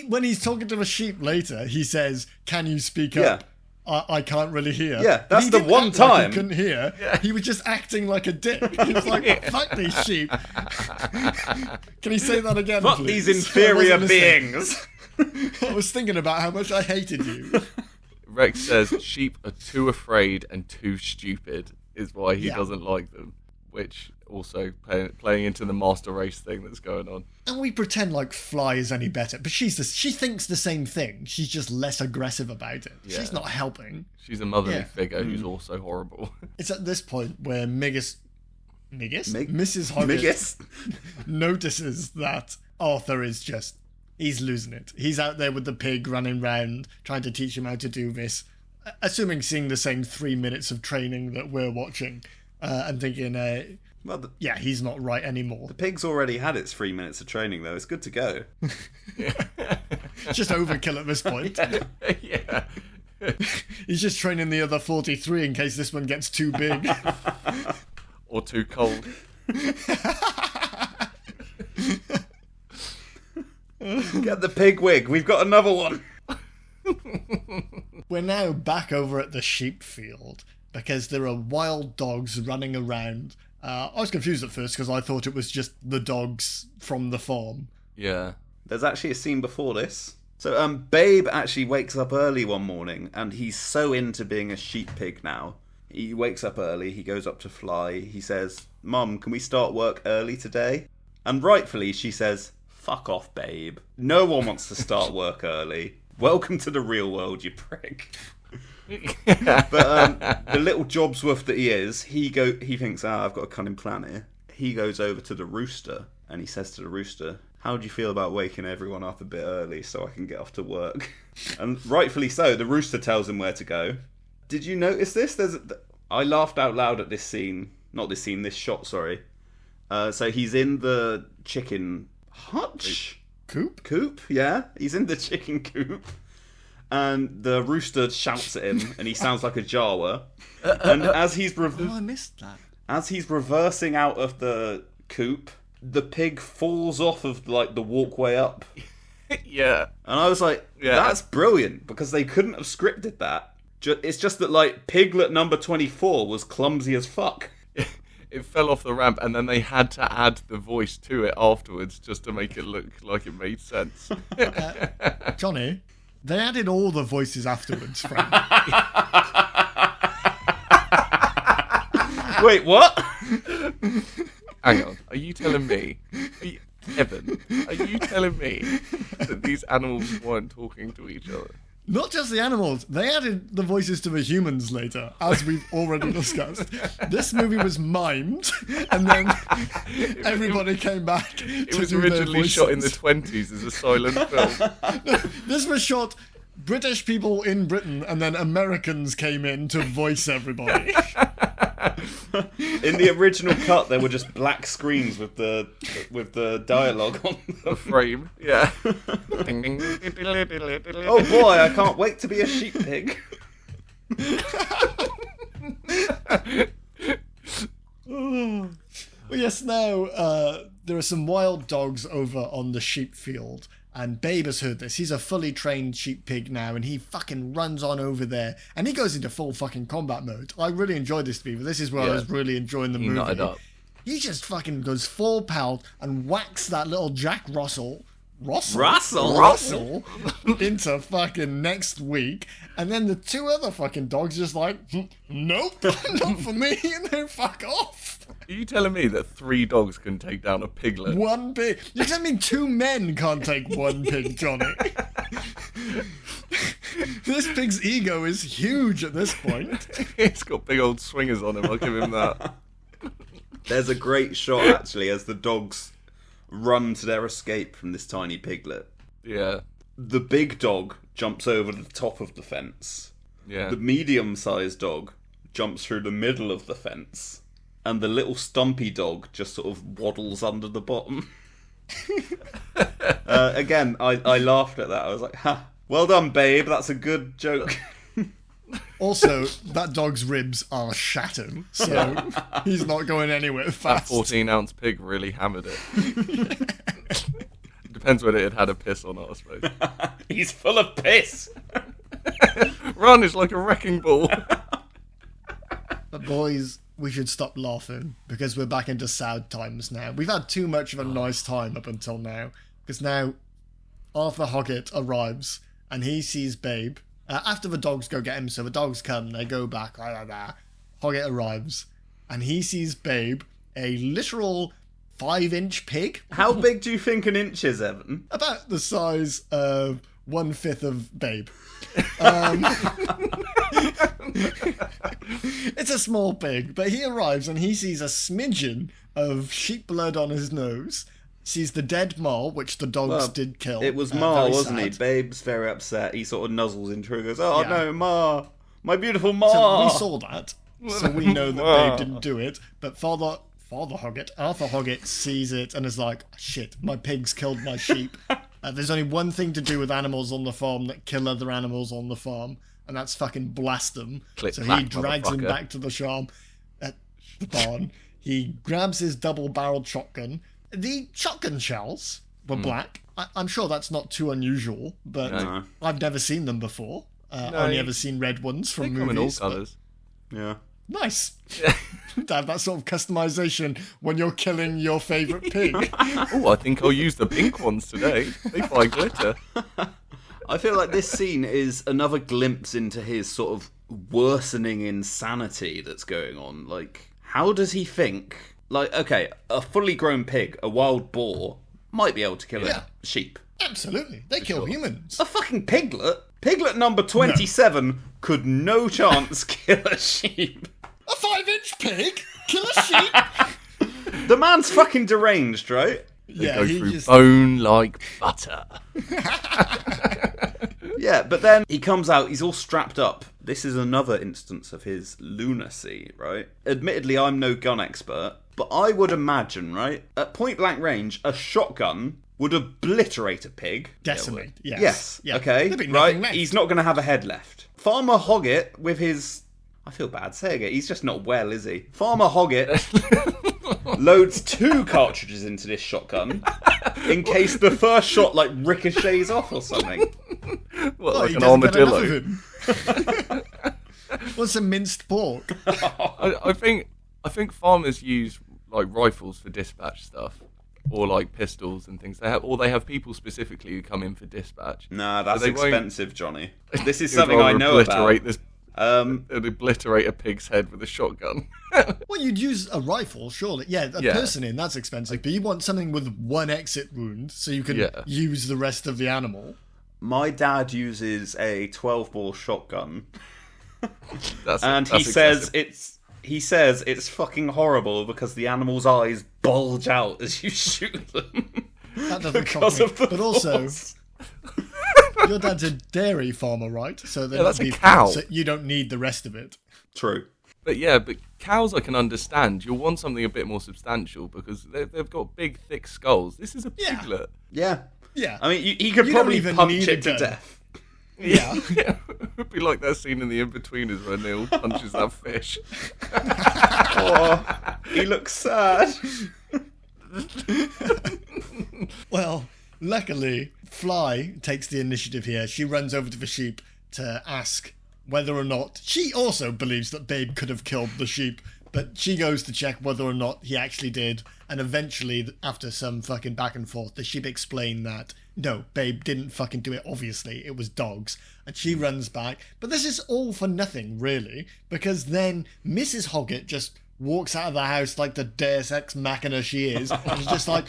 when he's talking to a sheep later, he says, can you speak up? I can't really hear. Yeah, that's He the didn't one act like time. he couldn't hear. He was just acting like a dick. He was like, fuck these sheep. Can he say that again, Fuck please? these inferior I wasn't beings. listening. I was thinking about how much I hated you. Rex says sheep are too afraid and too stupid is why he doesn't like them, which also playing into the master race thing that's going on. And we pretend like Fly is any better, but she thinks the same thing. She's just less aggressive about it. Yeah. She's not helping. She's a motherly figure who's also horrible. It's at this point where Mrs. Hoggett Migus? notices that Arthur is just... He's losing it. He's out there with the pig running round, trying to teach him how to do this. Assuming seeing the same 3 minutes of training that we're watching. And thinking, he's not right anymore. The pig's already had its 3 minutes of training, though. It's good to go. It's just overkill at this point. Yeah. He's just training the other 43 in case this one gets too big. Or too cold. Get the pig wig. We've got another one. We're now back over at the sheep field because there are wild dogs running around. I was confused at first because I thought it was just the dogs from the farm. Yeah. There's actually a scene before this. So, Babe actually wakes up early one morning, and he's so into being a sheep pig now. He wakes up early, he goes up to Fly, he says, Mum, can we start work early today? And rightfully, she says, fuck off, Babe. No one wants to start work early. Welcome to the real world, you prick. But the little Jobsworth that he is, he thinks, I've got a cunning plan here. He goes over to the rooster, and he says to the rooster, how do you feel about waking everyone up a bit early so I can get off to work? And rightfully so, the rooster tells him where to go. Did you notice this? I laughed out loud at this scene. Not this scene, this shot, sorry. So he's in the chicken hutch? Coop, yeah. He's in the chicken coop. And the rooster shouts at him, and he sounds like a Jawa. And as he's... I missed that. As he's reversing out of the coop, the pig falls off of the walkway up. Yeah. And I was like, that's brilliant, because they couldn't have scripted that. It's just that piglet number 24 was clumsy as fuck. It fell off the ramp, and then they had to add the voice to it afterwards just to make it look like it made sense. Johnny, they added all the voices afterwards, Frank. Wait, what? Hang on, are you telling me, Evan, are you telling me that these animals weren't talking to each other? Not just the animals, they added the voices to the humans later, as we've already discussed. This movie was mimed, and then everybody came back It was originally shot in the 20s as a silent film. This was shot British people in Britain, and then Americans came in to voice everybody. In the original cut, there were just black screens with the dialogue on The frame, yeah. Oh boy, I can't wait to be a sheep pig. Well, yes, now there are some wild dogs over on the sheep field, And Babe has heard this. He's a fully trained sheep pig now, and he fucking runs on over there, and he goes into full fucking combat mode. I really enjoyed this movie. This is where I was really enjoying the movie. Knotted up. He just fucking goes full pelt and whacks that little Jack Russell into fucking next week, and then the two other fucking dogs just like, nope, not for me, and they fuck off. Are you telling me that 3 dogs can take down a piglet? One pig? You're telling me 2 men can't take one pig, Johnny? This pig's ego is huge at this point. It's got big old swingers on him, I'll give him that. There's a great shot, actually, as the dogs run to their escape from this tiny piglet. Yeah. The big dog jumps over the top of the fence. Yeah. The medium-sized dog jumps through the middle of the fence. And the little stumpy dog just sort of waddles under the bottom. Again, I laughed at that. I was like, ha, well done, Babe. That's a good joke. Also, that dog's ribs are shattered, so he's not going anywhere fast. That 14-ounce pig really hammered it. Depends whether it had a piss or not, I suppose. He's full of piss. Run, it's like a wrecking ball. But boys, we should stop laughing, because we're back into sad times now. We've had too much of a nice time up until now, because now Arthur Hoggett arrives, and he sees Babe. After the dogs go get him, so the dogs come, they go back, Hoggett arrives, and he sees Babe, a literal 5-inch pig. How big do you think an inch is, Evan? About the size of 1/5 of Babe. It's a small pig, but he arrives and he sees a smidgen of sheep blood on his nose, sees the dead mole, which the dogs did kill. It was Ma, wasn't sad. he? Babe's very upset. He sort of nuzzles into her and goes, oh no, Ma, my beautiful Ma. So we saw that, so we know that Babe didn't do it, but Father Hoggett, Arthur Hoggett, sees it and is like, shit, my pigs killed my sheep. There's only one thing to do with animals on the farm that kill other animals on the farm, and that's fucking blast them. So he drags him back to the barn. He grabs his double-barreled shotgun. The shotgun shells were black. I'm sure that's not too unusual, but I've never seen them before. Only ever seen red ones from movies. They come in all colours. Yeah. Nice. To have that sort of customization when you're killing your favourite pig. Oh, I think I'll use the pink ones today. They fly glitter. I feel like this scene is another glimpse into his sort of worsening insanity that's going on. Like, how does he think? Like, okay, a fully grown pig, a wild boar, might be able to kill a sheep. Absolutely. They kill humans. A fucking piglet? Piglet number 27 could no chance kill a sheep. A 5-inch pig? Kill a sheep? The man's fucking deranged, right? They go through bone like butter. Yeah, but then he comes out, he's all strapped up. This is another instance of his lunacy, right? Admittedly, I'm no gun expert, but I would imagine, right, at point blank range, a shotgun would obliterate a pig. Decimate, yes. Yes, yeah. okay, right? He's not going to have a head left. Farmer Hoggett, with his... I feel bad saying it, he's just not well, is he? Farmer Hoggett loads 2 cartridges into this shotgun in case the first shot, like, ricochets off or something. What, like an armadillo? What's a minced pork? I think farmers use, like, rifles for dispatch stuff. Or like pistols and things. They have people specifically who come in for dispatch. Nah, that's expensive, Johnny. This is something I know about. It'd obliterate a pig's head with a shotgun. Well, you'd use a rifle, surely. Yeah, person in, that's expensive. But you want something with 1 exit wound so you can use the rest of the animal. My dad uses a 12-bore shotgun. He says it's fucking horrible because the animal's eyes bulge out as you shoot them. That doesn't shock me. But also, your dad's a dairy farmer, right? So that's a cow. So you don't need the rest of it. True. But cows I can understand. You'll want something a bit more substantial because they've got big, thick skulls. This is a piglet. Yeah. Yeah. I mean, he could probably punch it to death. Yeah. It would be like that scene in The In-Betweeners where Neil punches that fish. Oh, he looks sad. Well, luckily Fly takes the initiative here. She runs over to the sheep to ask whether or not... She also believes that Babe could have killed the sheep, but she goes to check whether or not he actually did. And eventually, after some fucking back and forth, the sheep explain that, no, Babe didn't fucking do it, obviously. It was dogs. And she runs back. But this is all for nothing, really, because then Mrs. Hoggett just walks out of the house like the Deus Ex Machina she is. And she's just like,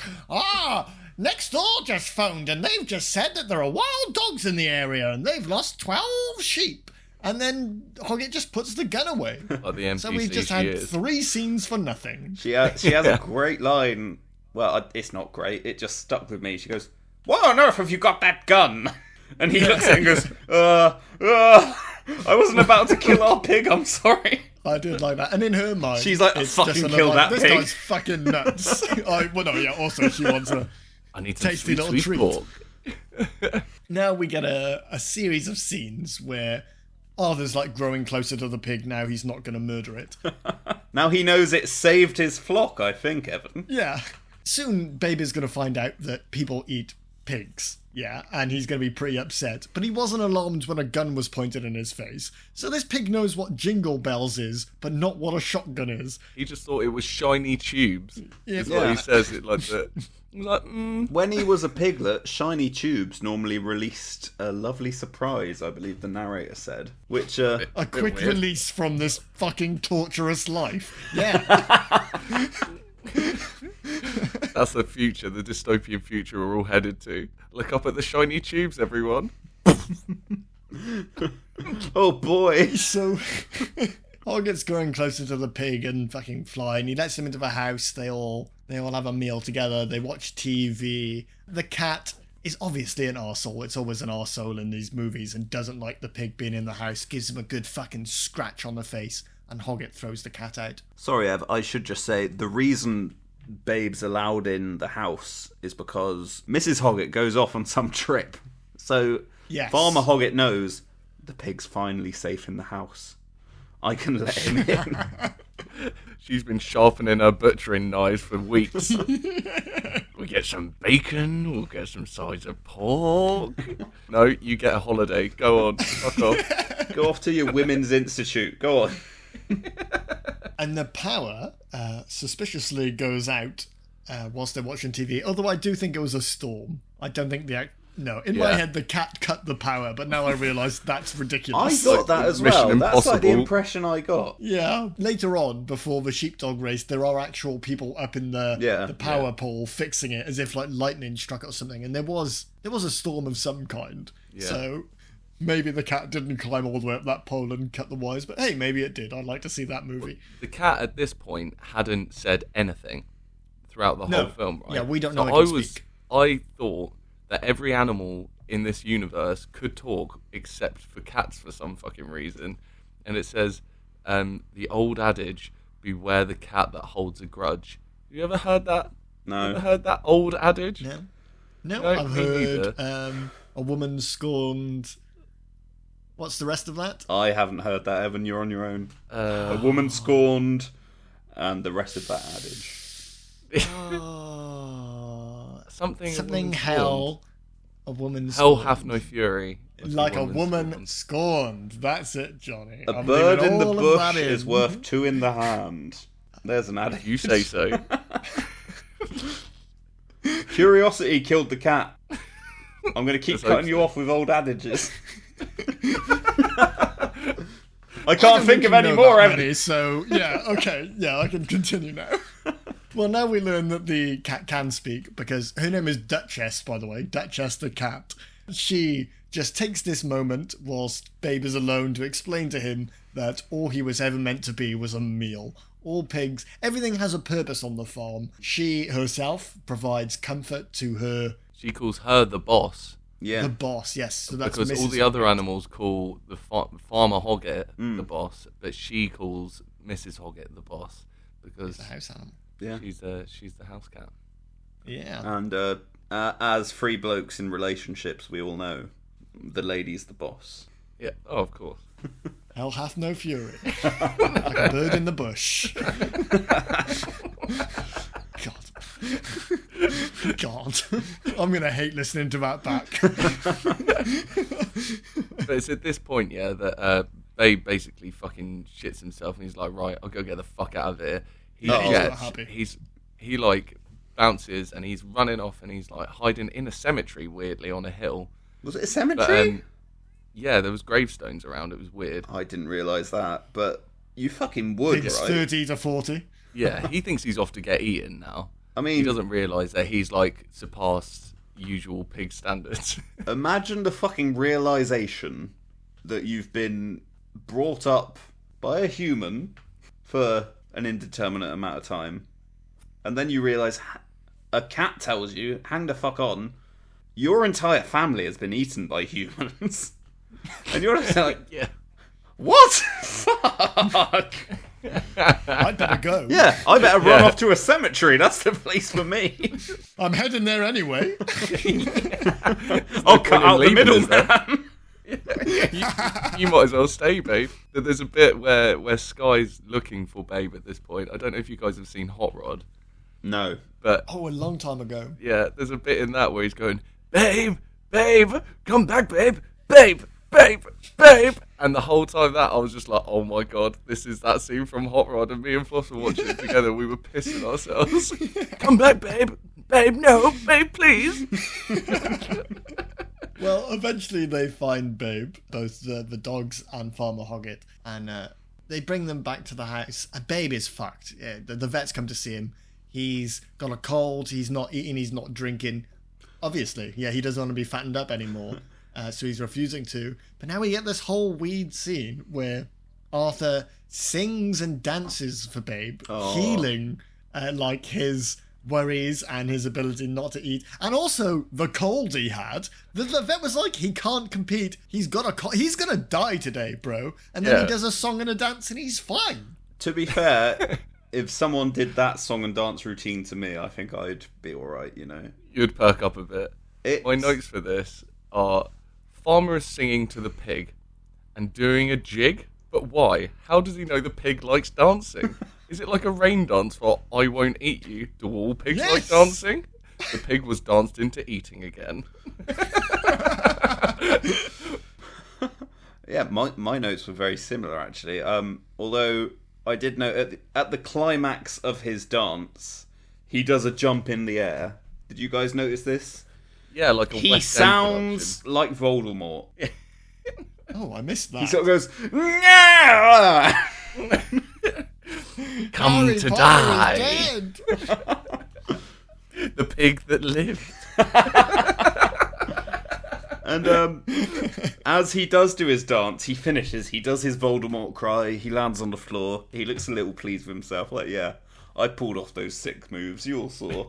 next door just phoned and they've just said that there are wild dogs in the area and they've lost 12 sheep. And then Hoggett just puts the gun away. Like the NPC so we just had 3 scenes for nothing. She has a great line. Well, it's not great. It just stuck with me. She goes, "Why on earth have you got that gun?" And he looks at it and goes, I wasn't about to kill our pig, I'm sorry. I did like that. And in her mind, she's like, it's fucking just kill that this pig. This guy's fucking nuts. Also she wants a I need some tasty little sweet treat. pork. Now we get a series of scenes where Arthur's like growing closer to the pig. Now he's not going to murder it. Now he knows it saved his flock, I think, Evan. Yeah. Soon Babe is going to find out that people eat pigs. Yeah, and he's going to be pretty upset. But he wasn't alarmed when a gun was pointed in his face. So this pig knows what jingle bells is, but not what a shotgun is. He just thought it was shiny tubes. Yeah. Is what he says it like that. Like, When he was a piglet, shiny tubes normally released a lovely surprise, I believe the narrator said. Which, A quick weird. release from this fucking torturous life. Yeah. That's the future, the dystopian future we're all headed to. Look up at the shiny tubes, everyone. oh boy. So Hoggett's going closer to the pig and fucking Fly, and he lets them into the house. They all have a meal together. They watch TV. The cat is obviously an arsehole. It's always an arsehole in these movies and doesn't like the pig being in the house. Gives him a good fucking scratch on the face, and Hoggett throws the cat out. Sorry, Ev, I should just say the reason Babe's allowed in the house is because Mrs. Hoggett goes off on some trip. So Yes. Farmer Hoggett knows the pig's finally safe in the house. I can let him in. She's been sharpening her butchering knives for weeks. We'll get some bacon, we'll get some sides of pork. No, you get a holiday. Go on, fuck off. Go off to your women's institute. Go on. And the power suspiciously goes out whilst they're watching TV. Although I do think it was a storm. I don't think in my head the cat cut the power, but now I realise that's I ridiculous. thought that as Mission well. That's like the Impossible. impression I got. Yeah. Later on, before the sheepdog race, there are actual people up in the power pole fixing it as if like lightning struck it or something. And there was a storm of some kind. Yeah. So maybe the cat didn't climb all the way up that pole and cut the wires, but hey, maybe it did. I'd like to see that movie. The cat at this point hadn't said anything throughout the whole film, right? Yeah, we don't know So it can speak. I thought that every animal in this universe could talk except for cats for some fucking reason. And it says, the old adage, beware the cat that holds a grudge. Have you ever heard that? No. Ever heard that old adage? No, No, I've me heard neither. a woman scorned. What's the rest of that? I haven't heard that, Evan. You're on your own. Uh, A woman scorned, and the rest of that adage. Something hell. A woman Hell scorned. hath no fury. Like a woman scorned. scorned. That's it, Johnny. A I'm bird leaving in the all of bush that in. is worth 2 in the hand. There's an adage. You say so. Curiosity killed the cat. I'm going to keep Let's cutting hope you so. off with old adages. I I can't don't think of you any know more, that Evan. many, so yeah, okay, yeah, I can continue now. Well, now we learn that the cat can speak because her name is Duchess, by the way, Duchess the cat. She just takes this moment whilst Babe is alone to explain to him that all he was ever meant to be was a meal. All pigs, everything has a purpose on the farm. She herself provides comfort to her, She calls her the boss Yeah. the boss, yes. So that's because all Mrs. the other animals call the farmer Hoggett the boss, but she calls Mrs. Hoggett the boss because the house animal. Yeah. she's the house cat. Yeah. And as free blokes in relationships, we all know the lady's the boss. Yeah, oh, of course. Hell hath no fury. Like a bird in the bush. God. God, I'm going to hate listening to that back. But it's at this point, yeah, that Babe basically fucking shits himself and he's like, right, I'll go get the fuck out of here. He like bounces and he's running off and he's like hiding in a cemetery, weirdly, on a hill. Was it a cemetery? But, yeah, there was gravestones around. It was weird. I didn't realise that, but you fucking would, I think it's right? 30 to 40. Yeah, he thinks he's off to get eaten now. I mean, he doesn't realise that he's like surpassed usual pig standards. Imagine the fucking realisation that you've been brought up by a human for an indeterminate amount of time, and then you realise a cat tells you, hang the fuck on, your entire family has been eaten by humans. And you're just like, Yeah. What? Fuck. I'd better go. Yeah, I better run off to a cemetery. That's the place for me. I'm heading there anyway. I'll cut out the middleman. You might as well stay, Babe. There's a bit where Sky's looking for Babe at this point. I don't know if you guys have seen Hot Rod. No. But Oh, a long time ago. yeah, there's a bit in that where he's going, Babe, Babe, come back, Babe, Babe, Babe, Babe. And the whole time that, I was just like, oh my God, this is that scene from Hot Rod. And me and Floss were watching it together. We were pissing ourselves. Come back, Babe. Babe, no. Babe, please. Well, eventually they find Babe, both the dogs and Farmer Hoggett, and they bring them back to the house. Babe is fucked. Yeah, the vets come to see him. He's got a cold, he's not eating, he's not drinking. Obviously, yeah, he doesn't want to be fattened up anymore, so he's refusing to. But now we get this whole weird scene where Arthur sings and dances for Babe, healing like his worries and his ability not to eat, and also the cold he had. The vet was like, he can't compete. He's got a cold. He's gonna die today, bro. And then he does a song and a dance, and he's fine. To be fair, if someone did that song and dance routine to me, I think I'd be all right. You know, You'd perk up a bit. My notes for this are: Farmer is singing to the pig and doing a jig. But why? How does he know the pig likes dancing? Is it like a rain dance for I won't eat you? Do all pigs like dancing? The pig was danced into eating again. Yeah, my notes were very similar actually. Although I did note at the climax of his dance, he does a jump in the air. Did you guys notice this? Yeah, like a He West End sounds like Voldemort. Oh, I missed that. He sort of goes, "No!" Come Harry to Potter die. is dead. The pig that lived. And as he does do his dance, he finishes. He does his Voldemort cry. He lands on the floor. He looks a little pleased with himself. Like, yeah, I pulled off those sick moves. You all saw.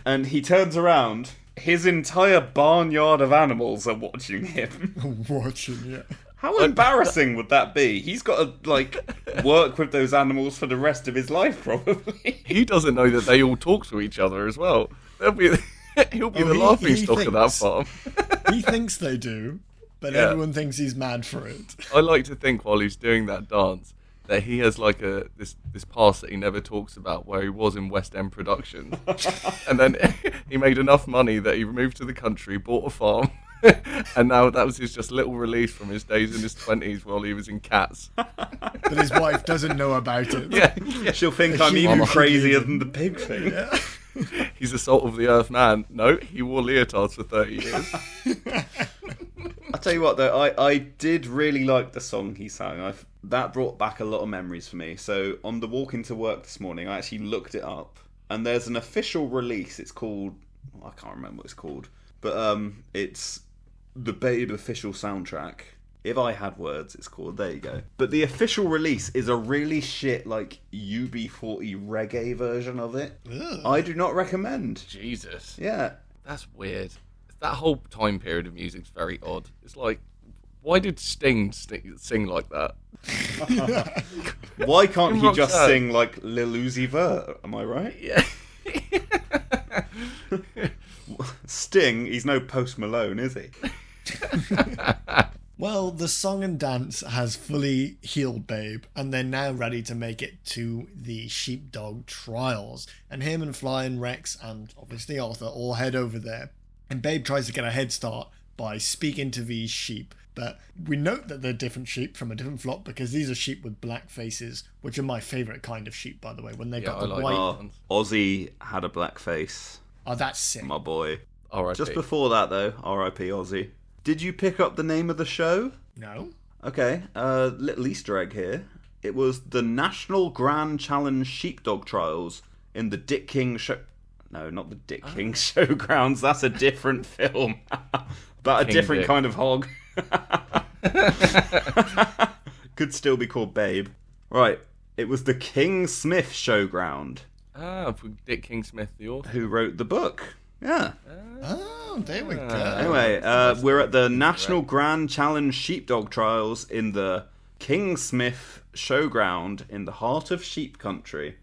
And he turns around. His entire barnyard of animals are watching him. Watching, yeah. How embarrassing would that be? He's got to, like, work with those animals for the rest of his life, probably. He doesn't know that they all talk to each other as well. He'll be the laughing stock of that farm. He thinks they do, but everyone thinks he's mad for it. I like to think while he's doing that dance that he has like this past that he never talks about, where he was in West End Productions, and then he made enough money that he moved to the country, bought a farm, and now that was his just little release from his days in his 20s while he was in Cats. But his wife doesn't know about it. Yeah. She'll think I'm even crazier than the pig thing. Yeah. He's a salt of the earth man. No, he wore leotards for 30 years. I'll tell you what, though, I did really like the song he sang. That brought back a lot of memories for me. So on the walk into work this morning, I actually looked it up, and there's an official release. It's called, I can't remember what it's called, but it's the Babe official soundtrack. If I Had Words, it's called. There you go. But the official release is a really shit, like, UB40 reggae version of it. Ugh. I do not recommend. Jesus. Yeah. That's weird. That whole time period of music's very odd. It's like, why did Sting sing like that? Why can't he just Roxanne. sing like Lil Uzi Vert? Am I right? Yeah. Sting, he's no Post Malone, is he? Well, the song and dance has fully healed Babe, and they're now ready to make it to the sheepdog trials. And him and Fly and Rex and obviously Arthur all head over there. And Babe tries to get a head start by speaking to these sheep. But we note that they're different sheep from a different flock because these are sheep with black faces, which are my favourite kind of sheep, by the way, when they've got the white ones. Ozzy had a black face. Oh, that's sick. My boy. R.I.P. Just before that, though, R.I.P. Ozzy. Did you pick up the name of the show? No. Okay, little Easter egg here. It was the National Grand Challenge Sheepdog Trials in the Dick King show... No, not the Dick King Showgrounds. That's a different film. But King a different Dick. kind of hog. Could still be called Babe. Right, it was the King Smith Showground. Ah, for Dick King Smith, the author. Who wrote the book. Yeah. Oh, there we go. Anyway, we're at the National Grand Challenge Sheepdog Trials in the King Smith Showground in the heart of sheep country.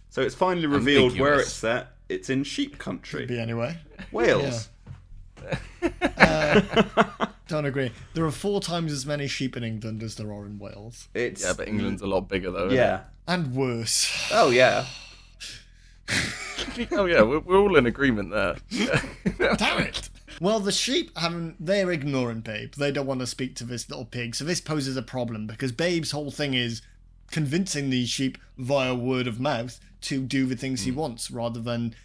So it's finally revealed where it's set. It's in sheep country. Could be anyway. Wales. Don't agree. There are 4 times as many sheep in England as there are in Wales. It's But England's a lot bigger, though. yeah. And worse. Oh yeah. Oh, yeah, we're all in agreement there. Damn it! Well, the sheep they're ignoring Babe. They don't want to speak to this little pig, so this poses a problem because Babe's whole thing is convincing these sheep via word of mouth to do the things he wants rather than,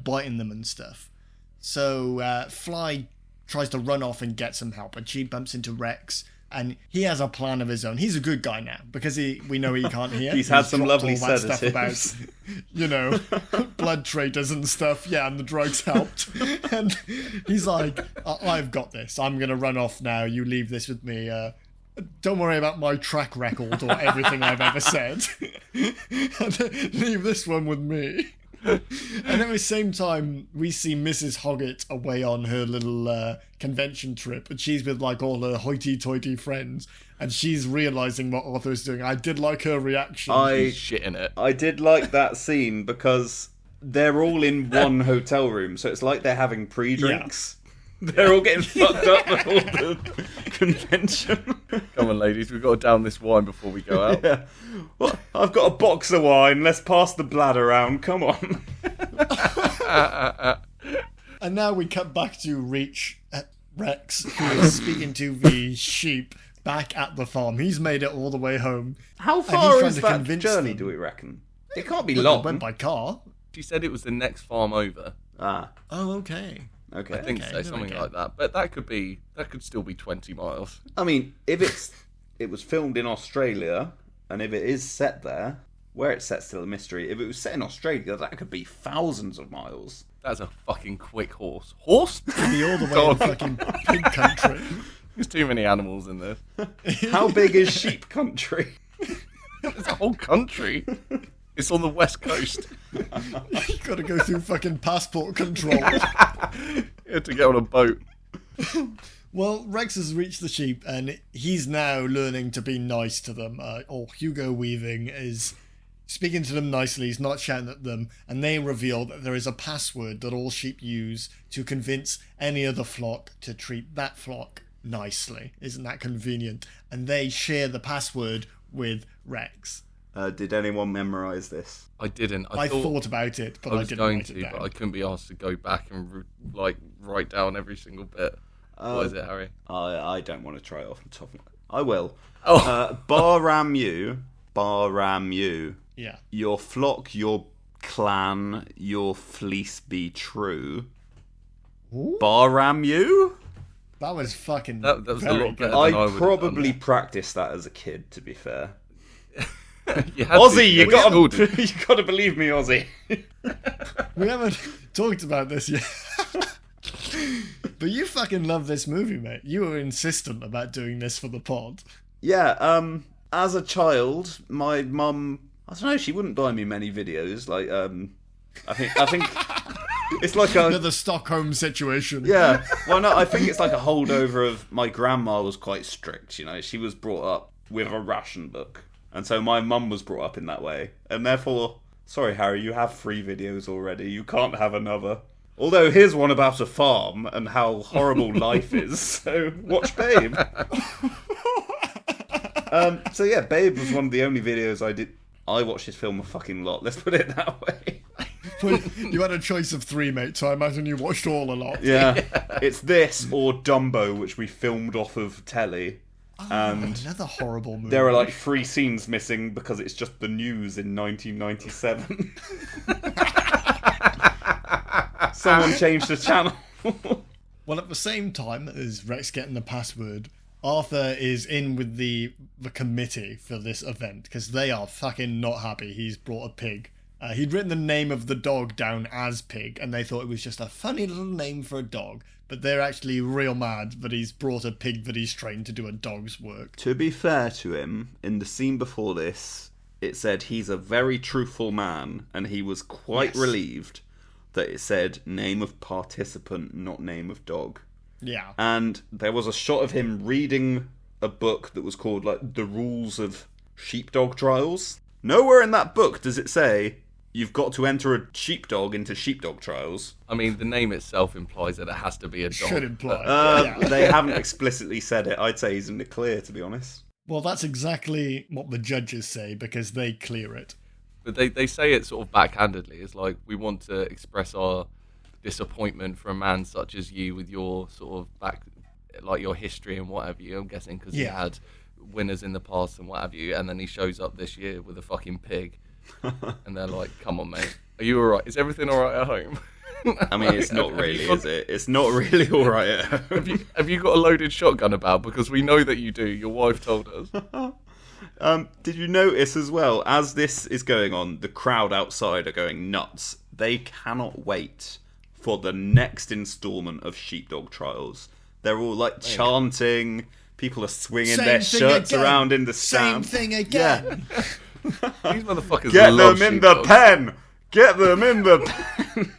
biting them and stuff. So Fly tries to run off and get some help, and she bumps into Rex, and he has a plan of his own. He's a good guy now because we know he can't hear. He's had some dropped lovely all that sedatives. Stuff about, blood traitors and stuff. Yeah, and the drugs helped. And he's like, I've got this. I'm going to run off now. You leave this with me. Don't worry about my track record or everything I've ever said. Leave this one with me. And at the same time, we see Mrs. Hoggett away on her little convention trip, and she's with like all her hoity-toity friends, and she's realising what Arthur's doing. I did like her reaction. He's shitting it. I did like that scene because they're all in one hotel room, so it's like they're having pre-drinks. Yeah. They're all getting fucked up at all the convention. Come on, ladies, we've got to down this wine before we go out. Yeah. Well, I've got a box of wine. Let's pass the bladder around. Come on. And now we cut back to Rex, who is speaking to the sheep back at the farm. He's made it all the way home. How far is that journey, do we reckon? It can't be long. It went by car. She said it was the next farm over. Ah. Oh, okay. Okay. I think so, something like that. But that could still be 20 miles. I mean, if it was filmed in Australia, and if it is set there, where it's set's still a mystery. If it was set in Australia, that could be thousands of miles. That's a fucking quick horse. Horse? Could be all the way in fucking pig country. There's too many animals in there. How big is sheep country? It's a whole country. It's on the west coast. You gotta go through fucking passport control. You had to get on a boat. Well, Rex has reached the sheep, and he's now learning to be nice to them. Hugo Weaving is speaking to them nicely. He's not shouting at them, and they reveal that there is a password that all sheep use to convince any other flock to treat that flock nicely. Isn't that convenient? And they share the password with Rex. Did anyone memorise this? I didn't. I thought about it, but I was didn't going write it to, down. but I couldn't be asked to go back and write down every single bit. What is it, Harry? I don't want to try it off the top of my... I will. Oh. Baram you. Yeah. Your flock, your clan, your fleece be true. Ooh. Baram you? That was fucking That was a lot better. I probably practiced that as a kid, to be fair. Ozzy, you got to believe me, Ozzy. We haven't talked about this yet. But you fucking love this movie, mate. You were insistent about doing this for the pod. Yeah, as a child, my mum, I don't know, she wouldn't buy me many videos. Like, I think it's like the Stockholm situation. Yeah, well, no, I think it's like a holdover of my grandma was quite strict. You know, she was brought up with a ration book, and so my mum was brought up in that way, and therefore, sorry, Harry, you have 3 videos already. You can't have another. Although here's one about a farm and how horrible life is, so watch Babe. So yeah, Babe was one of the only videos I did. I watched this film a fucking lot, let's put it that way. You had a choice of 3, mate, so I imagine you watched all a lot. Yeah. It's this or Dumbo, which we filmed off of telly. And another horrible movie. There are like 3 scenes missing because it's just the news in 1997. Someone changed the channel. Well, at the same time as Rex getting the password, Arthur is in with the committee for this event because they are fucking not happy he's brought a pig. He'd written the name of the dog down as Pig, and they thought it was just a funny little name for a dog, but they're actually real mad that he's brought a pig that he's trained to do a dog's work. To be fair to him, in the scene before this, it said he's a very truthful man, and he was quite relieved that it said name of participant, not name of dog. Yeah. And there was a shot of him reading a book that was called, like, The Rules of Sheepdog Trials. Nowhere in that book does it say you've got to enter a sheepdog into sheepdog trials. I mean, the name itself implies that it has to be a dog. Should imply. They haven't explicitly said it. I'd say he's in the clear, to be honest. Well, that's exactly what the judges say, because they clear it. But they say it sort of backhandedly. It's like, we want to express our disappointment for a man such as you with your sort of your history and what have you, I'm guessing, because he had winners in the past and what have you, and then he shows up this year with a fucking pig. And they're like, come on, mate. Are you alright? Is everything alright at home? I mean, it's not really, is it? It's not really alright at home. Have you got a loaded shotgun about? Because we know that you do. Your wife told us. Did you notice as well, as this is going on, the crowd outside are going nuts. They cannot wait for the next instalment of Sheepdog Trials. They're all like chanting. People are swinging their shirts around in the stand. Same thing again. Yeah. These motherfuckers Get love them in the sheepdogs. pen! Get them in the pen!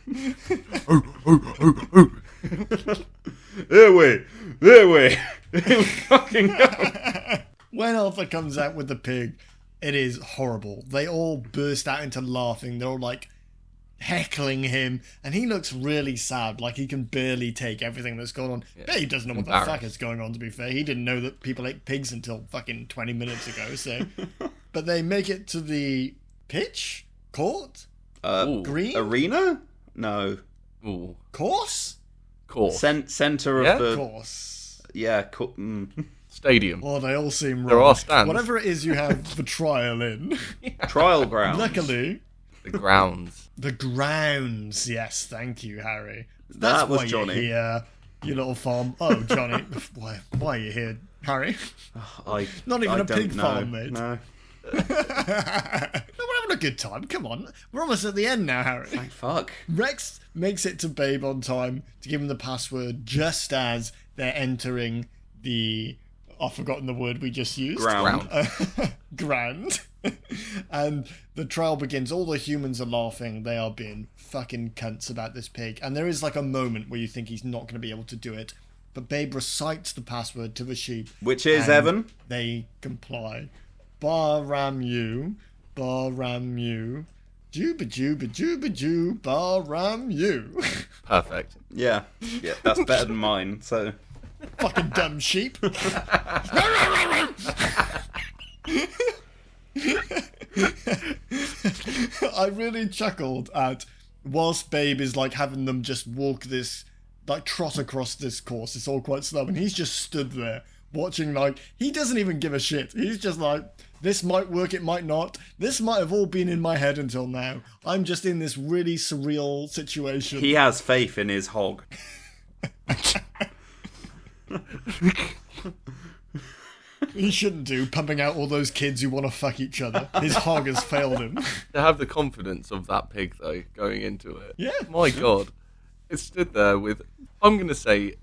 There we fucking go. When Arthur comes out with the pig, it is horrible. They all burst out into laughing. They're all like heckling him, and he looks really sad, like he can barely take everything that's going on. But he doesn't know what the fuck is going on, to be fair. He didn't know that people ate pigs until fucking 20 minutes ago, so... But they make it to the pitch? Court? Green? Arena? No. Ooh. Course? Centre of the... Course. Yeah, Stadium. Well, they all seem wrong. There are stands. Whatever it is you have the trial in. Trial ground. Luckily... The grounds. The grounds, yes, thank you, Harry. That was why Johnny. You're here, you little farm. Oh, Johnny, why are you here, Harry? Not even a pig farm, mate. No. No, we're having a good time. Come on, we're almost at the end now, Harry. Thank fuck. Rex makes it to Babe on time to give him the password just as they're entering the... I've forgotten the word we just used. Ground. Ground. And the trial begins. All the humans are laughing. They are being fucking cunts about this pig. And there is like a moment where you think he's not going to be able to do it. But Babe recites the password to the sheep. Which is, Evan? They comply. Bar-ram-you. Bar-ram-you. Juba-juba-juba-ju. Bar-ram-you. Perfect. Yeah, that's better than mine, so... Fucking dumb sheep. I really chuckled at whilst Babe is like having them just walk this, like trot across this course. It's all quite slow, and he's just stood there watching. Like, he doesn't even give a shit. He's just like, this might work, it might not. This might have all been in my head until now. I'm just in this really surreal situation. He has faith in his hog. He shouldn't do, pumping out all those kids who want to fuck each other. His hog has failed him. To have the confidence of that pig, though, going into it. Yeah. My God. It stood there with, I'm going to say,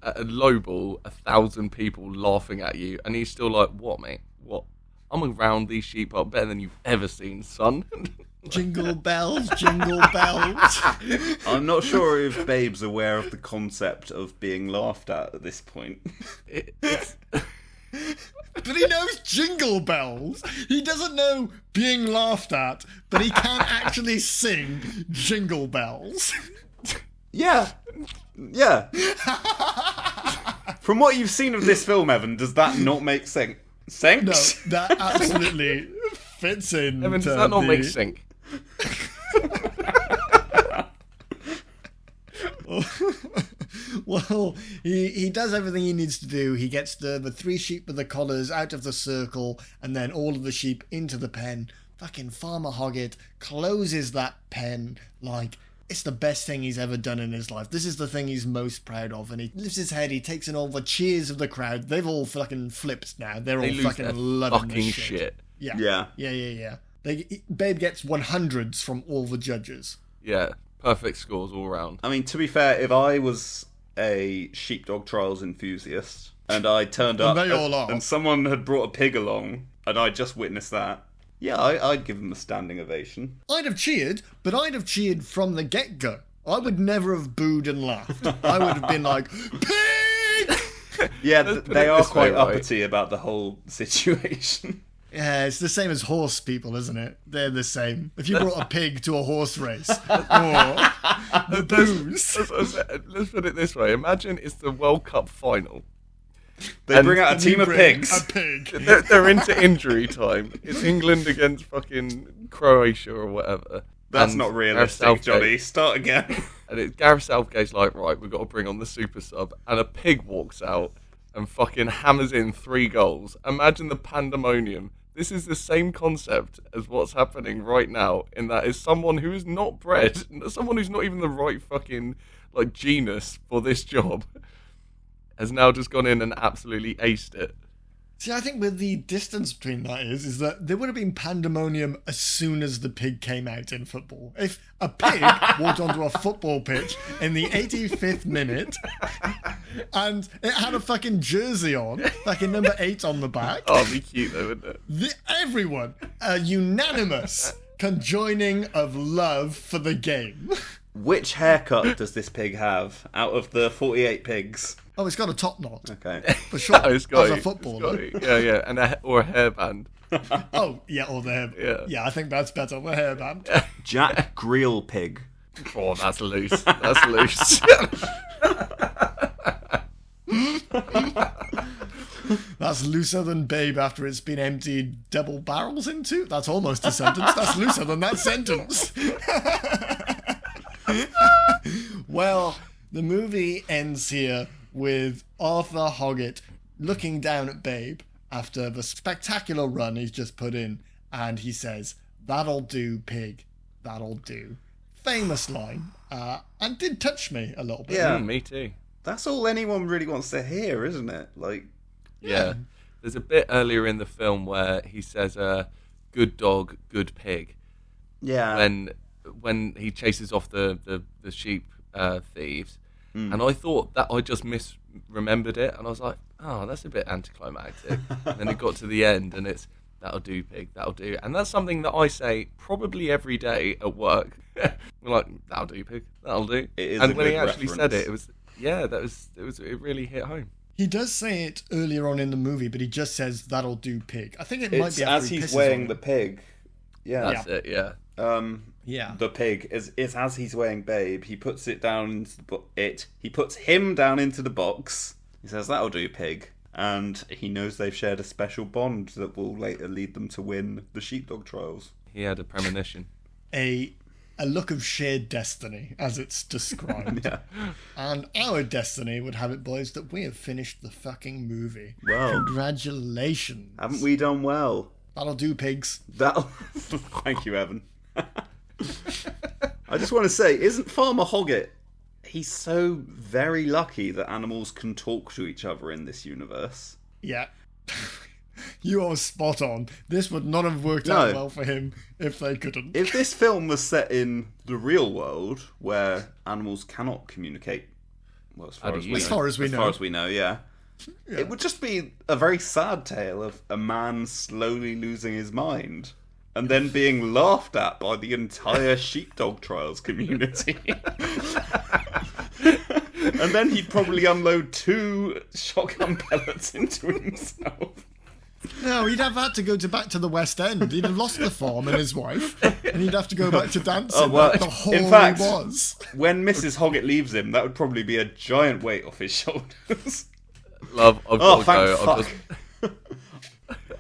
at a low ball, 1,000 people laughing at you, and he's still like, what, mate? What? I'm around these sheep up better than you've ever seen, son. Jingle bells, jingle bells. I'm not sure if Babe's aware of the concept of being laughed at this point. It's... But he knows jingle bells. He doesn't know being laughed at, but he can't actually sing jingle bells. Yeah. From what you've seen of this film, Evan, does that not make sense? No, that absolutely fits in. Evan, does that not make sense? Well, he does everything he needs to do. He gets the 3 sheep with the collars out of the circle and then all of the sheep into the pen. Fucking Farmer Hoggett closes that pen like it's the best thing he's ever done in his life. This is the thing he's most proud of. And he lifts his head, he takes in all the cheers of the crowd. They've all fucking flipped now. They're all fucking loving this shit. Yeah. Babe gets 100s from all the judges. Yeah, perfect scores all round. I mean, to be fair, if I was a sheepdog trials enthusiast and I turned up and someone had brought a pig along and I just witnessed that, yeah, I'd give him a standing ovation. I'd have cheered, but I'd have cheered from the get-go. I would never have booed and laughed. I would have been like, pig! Yeah, they are quite uppity about the whole situation. Yeah, it's the same as horse people, isn't it? They're the same. If you brought a pig to a horse race, the boos. Let's put it this way. Imagine it's the World Cup final. They bring out a team of pigs. A pig. They're into injury time. It's England against fucking Croatia or whatever. That's not realistic, Johnny. Start again. And Gareth Southgate's like, right, we've got to bring on the super sub. And a pig walks out and fucking hammers in 3 goals. Imagine the pandemonium. This is the same concept as what's happening right now, in that is someone who is not bred, someone who's not even the right fucking like genus for this job, has now just gone in and absolutely aced it. See, I think with the distance between that is that there would have been pandemonium as soon as the pig came out in football. If a pig walked onto a football pitch in the 85th minute and it had a fucking jersey on, fucking number 8 on the back. Oh, it'd be cute though, wouldn't it? Everyone, a unanimous conjoining of love for the game. Which haircut does this pig have out of the 48 pigs? Oh, it's got a top knot. Okay. For sure. No, it's got as a footballer. Yeah, and or a hairband. Oh, yeah, or the hair. Yeah, I think that's better, the hairband. Jack Greel pig. Oh, that's loose. That's loose. That's looser than Babe after it's been emptied double barrels into? That's almost a sentence. That's looser than that sentence. Well, the movie ends here with Arthur Hoggett looking down at Babe after the spectacular run he's just put in, and he says, "That'll do, pig. That'll do." Famous line, and did touch me a little bit. Yeah, me too. That's all anyone really wants to hear, isn't it? Like, yeah. There's a bit earlier in the film where he says, "Good dog, good pig." Yeah. When he chases off the sheep thieves, and I thought that I just misremembered it, and I was like, oh, that's a bit anticlimactic. And then it got to the end, and it's, "That'll do, pig, that'll do." And that's something that I say probably every day at work. We're like, "That'll do, pig, that'll do." And when he actually said it, it really hit home. He does say it earlier on in the movie, but he just says, "That'll do, pig." I think it might be as he's weighing the pig. Yeah, that's it. Yeah. The pig is as he's weighing Babe. He puts it down into He puts him down into the box. He says, "That'll do, pig," and he knows they've shared a special bond that will later lead them to win the sheepdog trials. He had a premonition. A look of shared destiny, as it's described. Yeah. And our destiny would have it, boys, that we have finished the fucking movie. Well, congratulations. Haven't we done well? That'll do, pigs. Thank you, Evan. I just want to say, isn't Farmer Hoggett, he's so very lucky that animals can talk to each other in this universe. Yeah. You are spot on. This would not have worked out well for him if they couldn't. If this film was set in the real world, where animals cannot communicate, well, as far as we know, yeah. It would just be a very sad tale of a man slowly losing his mind and then being laughed at by the entire sheepdog trials community. And then he'd probably unload 2 shotgun pellets into himself. No, he'd have had to go back to the West End. He'd have lost the farm and his wife, and he'd have to go back to dancing. Oh, well, the whole in fact, he was. When Mrs. Hoggett leaves him, that would probably be a giant weight off his shoulders. Love, I've got to thank go. fuck.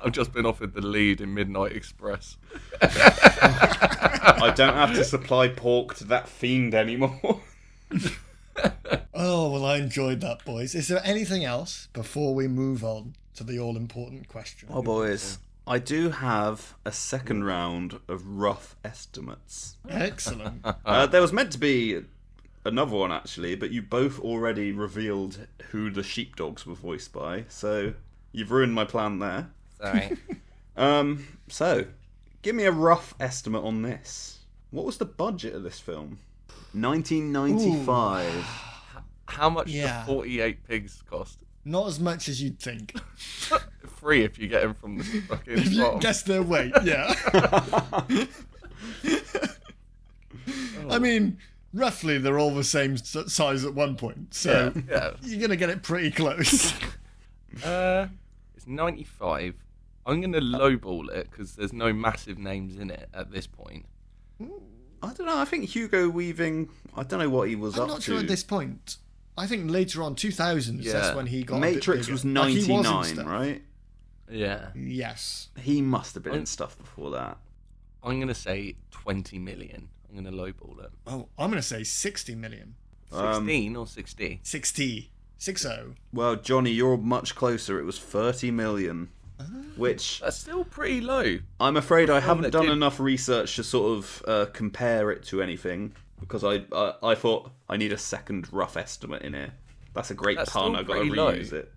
I've just been offered the lead in Midnight Express. I don't have to supply pork to that fiend anymore. Oh, well, I enjoyed that, boys. Is there anything else before we move on to the all-important question? Oh, boys. I do have a second round of rough estimates. Excellent. There was meant to be another one, actually, but you both already revealed who the sheepdogs were voiced by, so you've ruined my plan there. Sorry. So, give me a rough estimate on this. What was the budget of this film? 1995. How much do Yeah. 48 pigs cost? Not as much as you'd think. Free if you get them from the fucking If you farm. guess their weight, yeah. I mean, roughly they're all the same size at one point, so Yeah. you're going to get it pretty close. It's 95. I'm going to lowball it because there's no massive names in it at this point. I don't know, I think Hugo Weaving, I don't know what he was I'm up not to. sure at this point. I think later on, 2000s, Yeah. that's when he got Matrix a bit was bigger. Like, he was in 99, stuff. right? Yeah. Yes. He must have been in stuff before that. I'm going to say 20 million. I'm going to lowball it. Oh, I'm going to say 60 million. 16 or 60? 60. 60. Well, Johnny, you're much closer. It was 30 million. Which, That's still pretty low. I'm afraid I film haven't that done did- enough research to sort of compare it to anything. Because I thought I need a second rough estimate in here. That's a great That's pun, still I've got to pretty low. reuse it.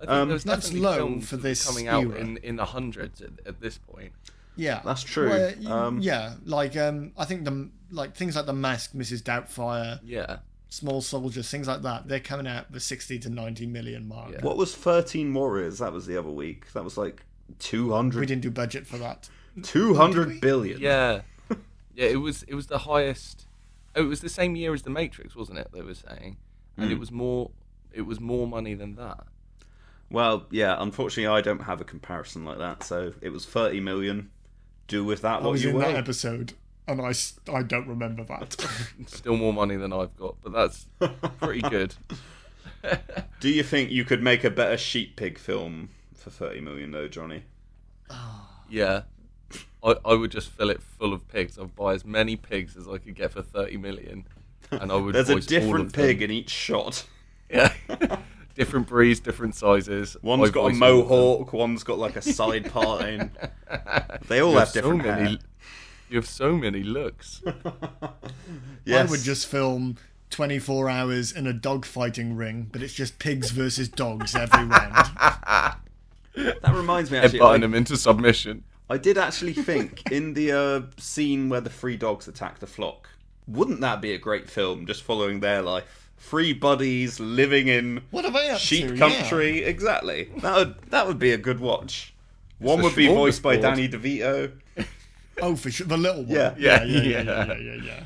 I think there's That's definitely low films for that were this coming out era. in the hundreds at this point. Yeah. That's true. Well, yeah, like, I think things like The Mask, Mrs. Doubtfire, Yeah. Small Soldiers, things like that, they're coming out the 60 to 90 million mark. Yeah. What was 13 Warriors? That was the other week. That was like We 200, didn't do budget for that. 200 billion. Yeah. Yeah, it was the highest. Oh, it was the same year as The Matrix, wasn't it? They were saying. And it was more money than that. Well, yeah, unfortunately I don't have a comparison like that, so it was 30 million. Do with that I what was you in will. that episode, and I don't remember that. Still more money than I've got, but that's pretty good. Do you think you could make a better sheep pig film for 30 million though, Johnny? Yeah. I would just fill it full of pigs. I'd buy as many pigs as I could get for 30 million. And I would There's a voice all different of them. pig in each shot. Yeah. Different breeds, different sizes. One's I got a voice all of them. mohawk, one's got like a side parting. They all You have different hair. You have so many looks. Yes. I would just film 24 hours in a dog fighting ring, but it's just pigs versus dogs every round. That reminds me actually, Headbutting them into submission. I did actually think in the scene where the three dogs attack the flock, wouldn't that be a great film just following their life? Three buddies living in What are they up sheep to? country, exactly. That would be a good watch. One a would be voiced by smorgasbord. Danny DeVito. Yeah. Oh, for sure. The little one. Yeah. Yeah.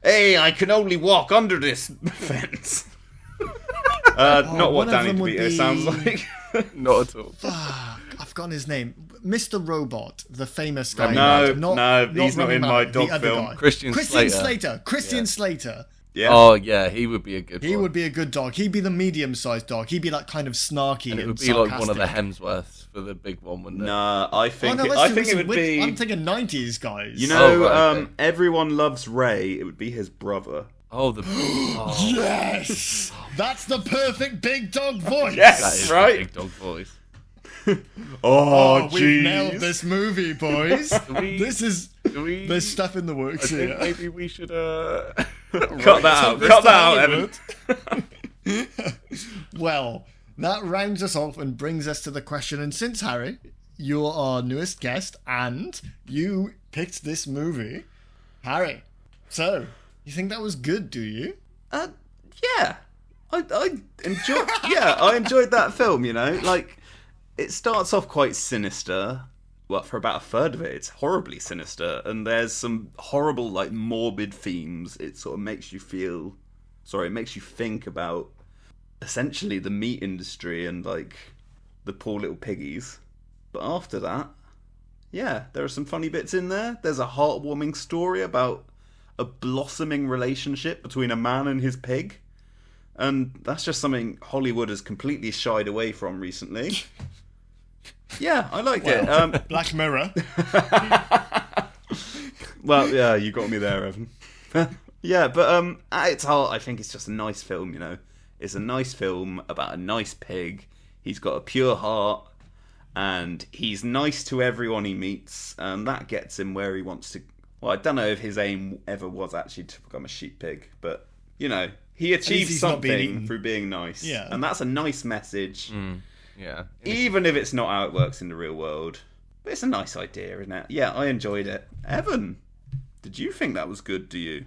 Hey, I can only walk under this fence. Not what one of Danny them would DeVito be- sounds like. Not at all. Fuck, I've forgotten his name. Mr. Robot, the famous guy. No, Not he's not Rami in my Malek, the dog other film. guy. Christian Slater. Christian Yeah. Slater. Yeah. Oh, yeah, he would be a good He one. would be a good dog. He'd be the medium-sized dog. He'd be like kind of snarky And and it would be like one of the sarcastic. Hemsworths for the big one, wouldn't it? Nah, I Oh, think no, it, let's I do think it recent- would be. I'm thinking 90s guys. You know, Oh, right, okay. Everyone Loves Ray. It would be his brother. Oh, the... Oh, Yes! That's the perfect big dog voice! Yes! that is right? the big dog voice. Oh, We've nailed this movie, boys. we- This is... Do we... There's stuff in the I works think here. maybe we should... Cut that out. This Cut to that out, Hollywood. Evan. Well, that rounds us off and brings us to the question. And since, Harry, you're our newest guest and you picked this movie, Harry, so you think that was good, do you? Yeah. I enjoyed. Yeah, I enjoyed that film. You know, like it starts off quite sinister. Well, for about a third of it, it's horribly sinister, and there's some horrible, like, morbid themes. It sort of makes you feel. Sorry, it makes you think about essentially the meat industry and like the poor little piggies. But after that, yeah, there are some funny bits in there. There's a heartwarming story about a blossoming relationship between a man and his pig. And that's just something Hollywood has completely shied away from recently. Yeah, I like it. Black Mirror. Well, yeah, you got me there, Evan. Yeah, but at its heart, I think it's just a nice film, you know. It's a nice film about a nice pig. He's got a pure heart, and he's nice to everyone he meets, and that gets him where he wants to. Well, I don't know if his aim ever was actually to become a sheep pig, but, you know, he achieves something through being nice. Yeah. And that's a nice message. Yeah. Even if it's not how it works in the real world. But it's a nice idea, isn't it? Yeah, I enjoyed it. Evan, did you think that was good, do you?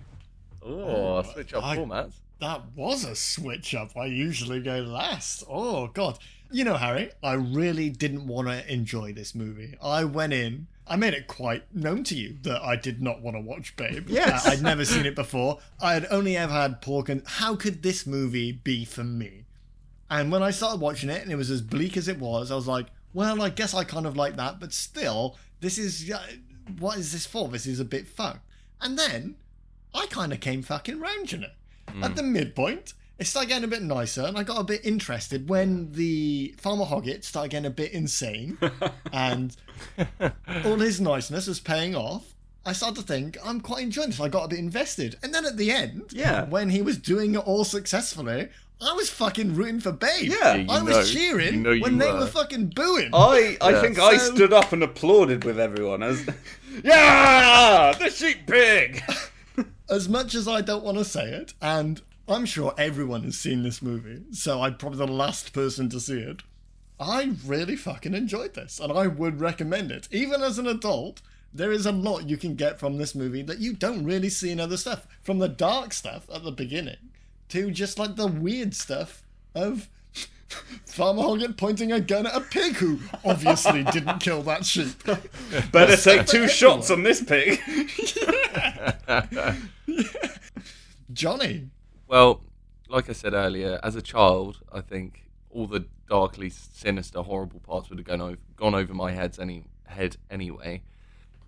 Oh, switch up formats. That was a switch up. I usually go last. Oh, God. You know, Harry, I really didn't want to enjoy this movie. I went in, I made it quite known to you that I did not want to watch Babe. Yes. I'd never seen it before. I had only ever had pork, and how could this movie be for me? And when I started watching it and it was as bleak as it was, I was like, well, I guess I kind of like that, but still, this is, what is this for? This is a bit fun. And then, I kind of came fucking round in it. At the midpoint, it started getting a bit nicer, and I got a bit interested when the Farmer Hoggett started getting a bit insane, and all his niceness was paying off. I started to think, I'm quite enjoying this. I got a bit invested. And then at the end, when he was doing it all successfully, I was fucking rooting for Babe. Yeah, I was cheering when they were fucking booing. I think I stood up and applauded with everyone as, yeah, the sheep pig! As much as I don't want to say it, and I'm sure everyone has seen this movie, so I'm probably the last person to see it, I really fucking enjoyed this, and I would recommend it. Even as an adult, there is a lot you can get from this movie that you don't really see in other stuff. From the dark stuff at the beginning, to just like the weird stuff of Farmer Hoggett pointing a gun at a pig who obviously didn't kill that sheep. Better take 2 shots on this pig. Johnny. Well, like I said earlier, as a child, I think all the darkly sinister, horrible parts would have gone over my head anyway.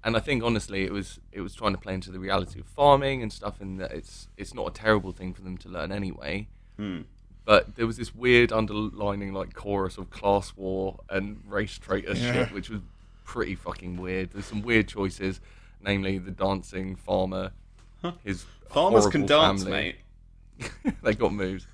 And I think honestly, it was trying to play into the reality of farming and stuff, and that it's not a terrible thing for them to learn anyway. But there was this weird underlining like chorus of class war and race traitor shit, which was pretty fucking weird. There's some weird choices, namely the dancing farmer, his farmers can dance, family. mate. They got moves.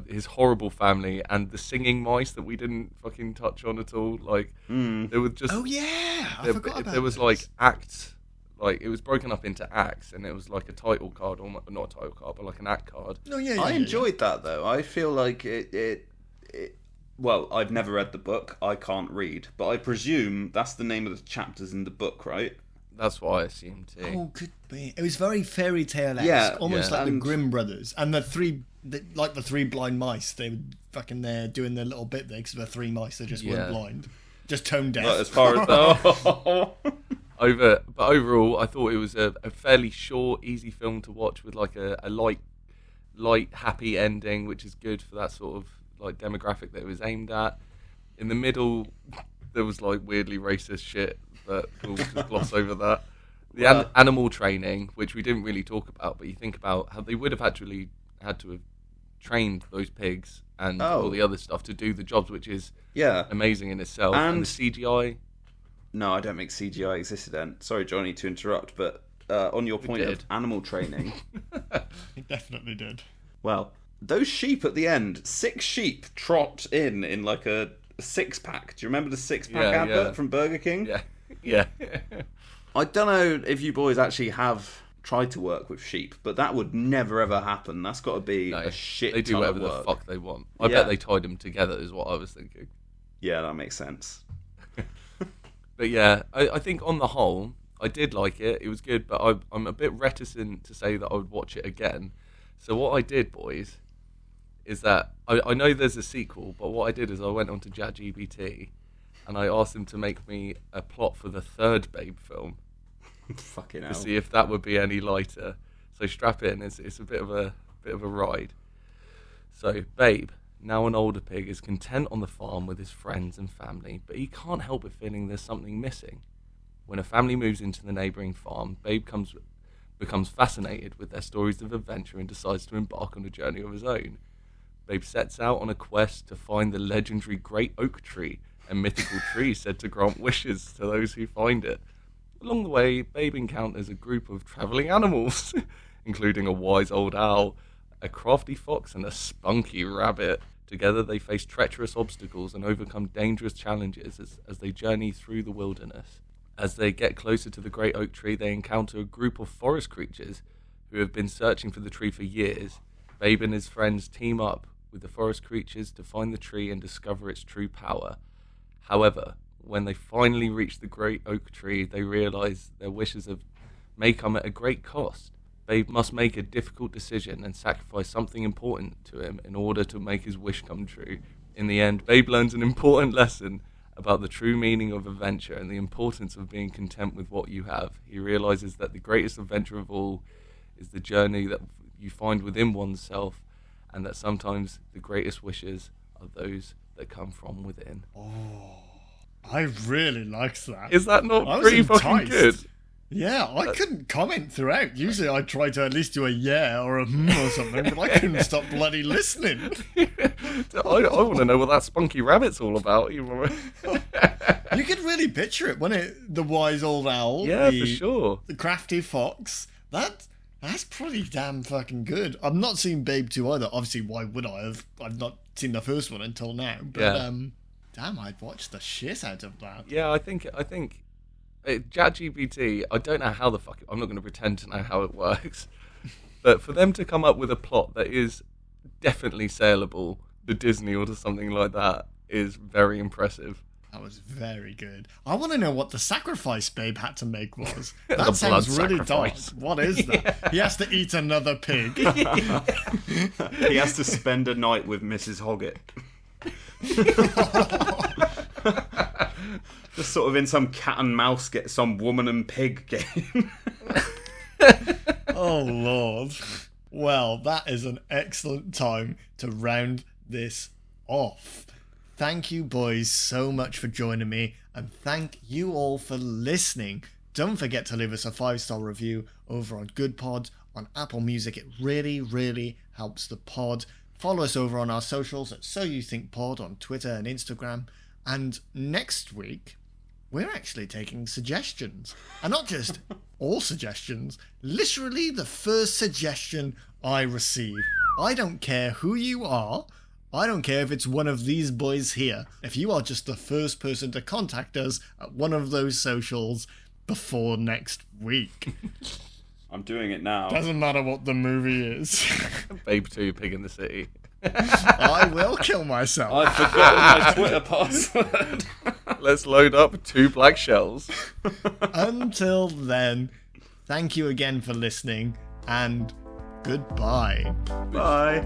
His horrible family and the singing mice that we didn't fucking touch on at all. Like there was just I forgot about there was this. like acts, like it was broken up into acts, and it was like a title card, or not a title card, but like an act card. I enjoyed that though. I feel like it. Well, I've never read the book. I can't read, but I presume that's the name of the chapters in the book, right? That's what I assumed too. Oh, could be. It was very fairy tale-esque, almost like the Grimm brothers, and the three blind mice. They were fucking there doing their little bit there because the 3 mice that just weren't blind, just tone deaf. But as far as overall, I thought it was a fairly short, easy film to watch with like a light, happy ending, which is good for that sort of like demographic that it was aimed at. In the middle, there was like weirdly racist shit, but we'll just gloss over that. The animal training, which we didn't really talk about, but you think about how they would have actually had to have trained those pigs and all the other stuff to do the jobs, which is amazing in itself. And the CGI. No, I don't think CGI existed then. Sorry, Johnny, to interrupt, but on your point of animal training, It definitely did. Well, those sheep at the end, 6 sheep trot in like a 6-pack. Do you remember the 6-pack advert from Burger King? Yeah. I don't know if you boys actually have tried to work with sheep, but that would never ever happen. That's got to be a shit. They do whatever the fuck they want. I bet they tied them together, is what I was thinking. Yeah, that makes sense. But yeah, I think on the whole, I did like it. It was good, but I'm a bit reticent to say that I would watch it again. So what I did, boys, is that I know there's a sequel, but what I did is I went onto ChatGPT and I asked him to make me a plot for the 3rd Babe film. Fucking hell. To see if that would be any lighter. So strap in, it's a bit of a ride. So Babe, now an older pig, is content on the farm with his friends and family, but he can't help but feeling there's something missing. When a family moves into the neighbouring farm, Babe becomes fascinated with their stories of adventure and decides to embark on a journey of his own. Babe sets out on a quest to find the legendary great oak tree, a mythical tree said to grant wishes to those who find it. Along the way, Babe encounters a group of travelling animals, including a wise old owl, a crafty fox, and a spunky rabbit. Together they face treacherous obstacles and overcome dangerous challenges as they journey through the wilderness. As they get closer to the great oak tree, they encounter a group of forest creatures who have been searching for the tree for years. Babe and his friends team up with the forest creatures to find the tree and discover its true power. However, when they finally reach the great oak tree, they realise their wishes may come at a great cost. Babe must make a difficult decision and sacrifice something important to him in order to make his wish come true. In the end, Babe learns an important lesson about the true meaning of adventure and the importance of being content with what you have. He realises that the greatest adventure of all is the journey that you find within oneself, and that sometimes the greatest wishes are those that come from within. Oh, I really liked that. Is that not pretty fucking good? Yeah, I couldn't comment throughout. Usually I try to at least do a yeah or a or something, but I couldn't stop bloody listening. I want to know what that spunky rabbit's all about. You could really picture it, wasn't it? The wise old owl. Yeah, for sure. The crafty fox. That's pretty damn fucking good. I've not seen Babe 2 either. Obviously, why would I have? I've not seen the first one until now. But, damn, I'd watch the shit out of that. Yeah, I think ChatGPT, I don't know how the fuck, I'm not going to pretend to know how it works, but for them to come up with a plot that is definitely saleable to Disney or to something like that is very impressive. That was very good. I want to know what the sacrifice Babe had to make was. That The sounds blood really sacrifice. dark. What is that? Yeah. He has to eat another pig. He has to spend a night with Mrs. Hoggett. Just sort of in some cat and mouse, get some woman and pig game. Oh, Lord. Well, that is an excellent time to round this off. Thank you, boys, so much for joining me, and thank you all for listening. Don't forget to leave us a 5-star review over on Good Pod on Apple Music. It really, really helps the pod. Follow us over on our socials at So You Think Pod on Twitter and Instagram. And next week, we're actually taking suggestions. And not just all suggestions, literally the first suggestion I receive. I don't care who you are. I don't care if it's one of these boys here. If you are just the first person to contact us at one of those socials before next week. I'm doing it now. Doesn't matter what the movie is. Babe 2, Pig in the City. I will kill myself. I've forgotten my Twitter password. Let's load up 2 black shells. Until then, thank you again for listening, and goodbye. Bye.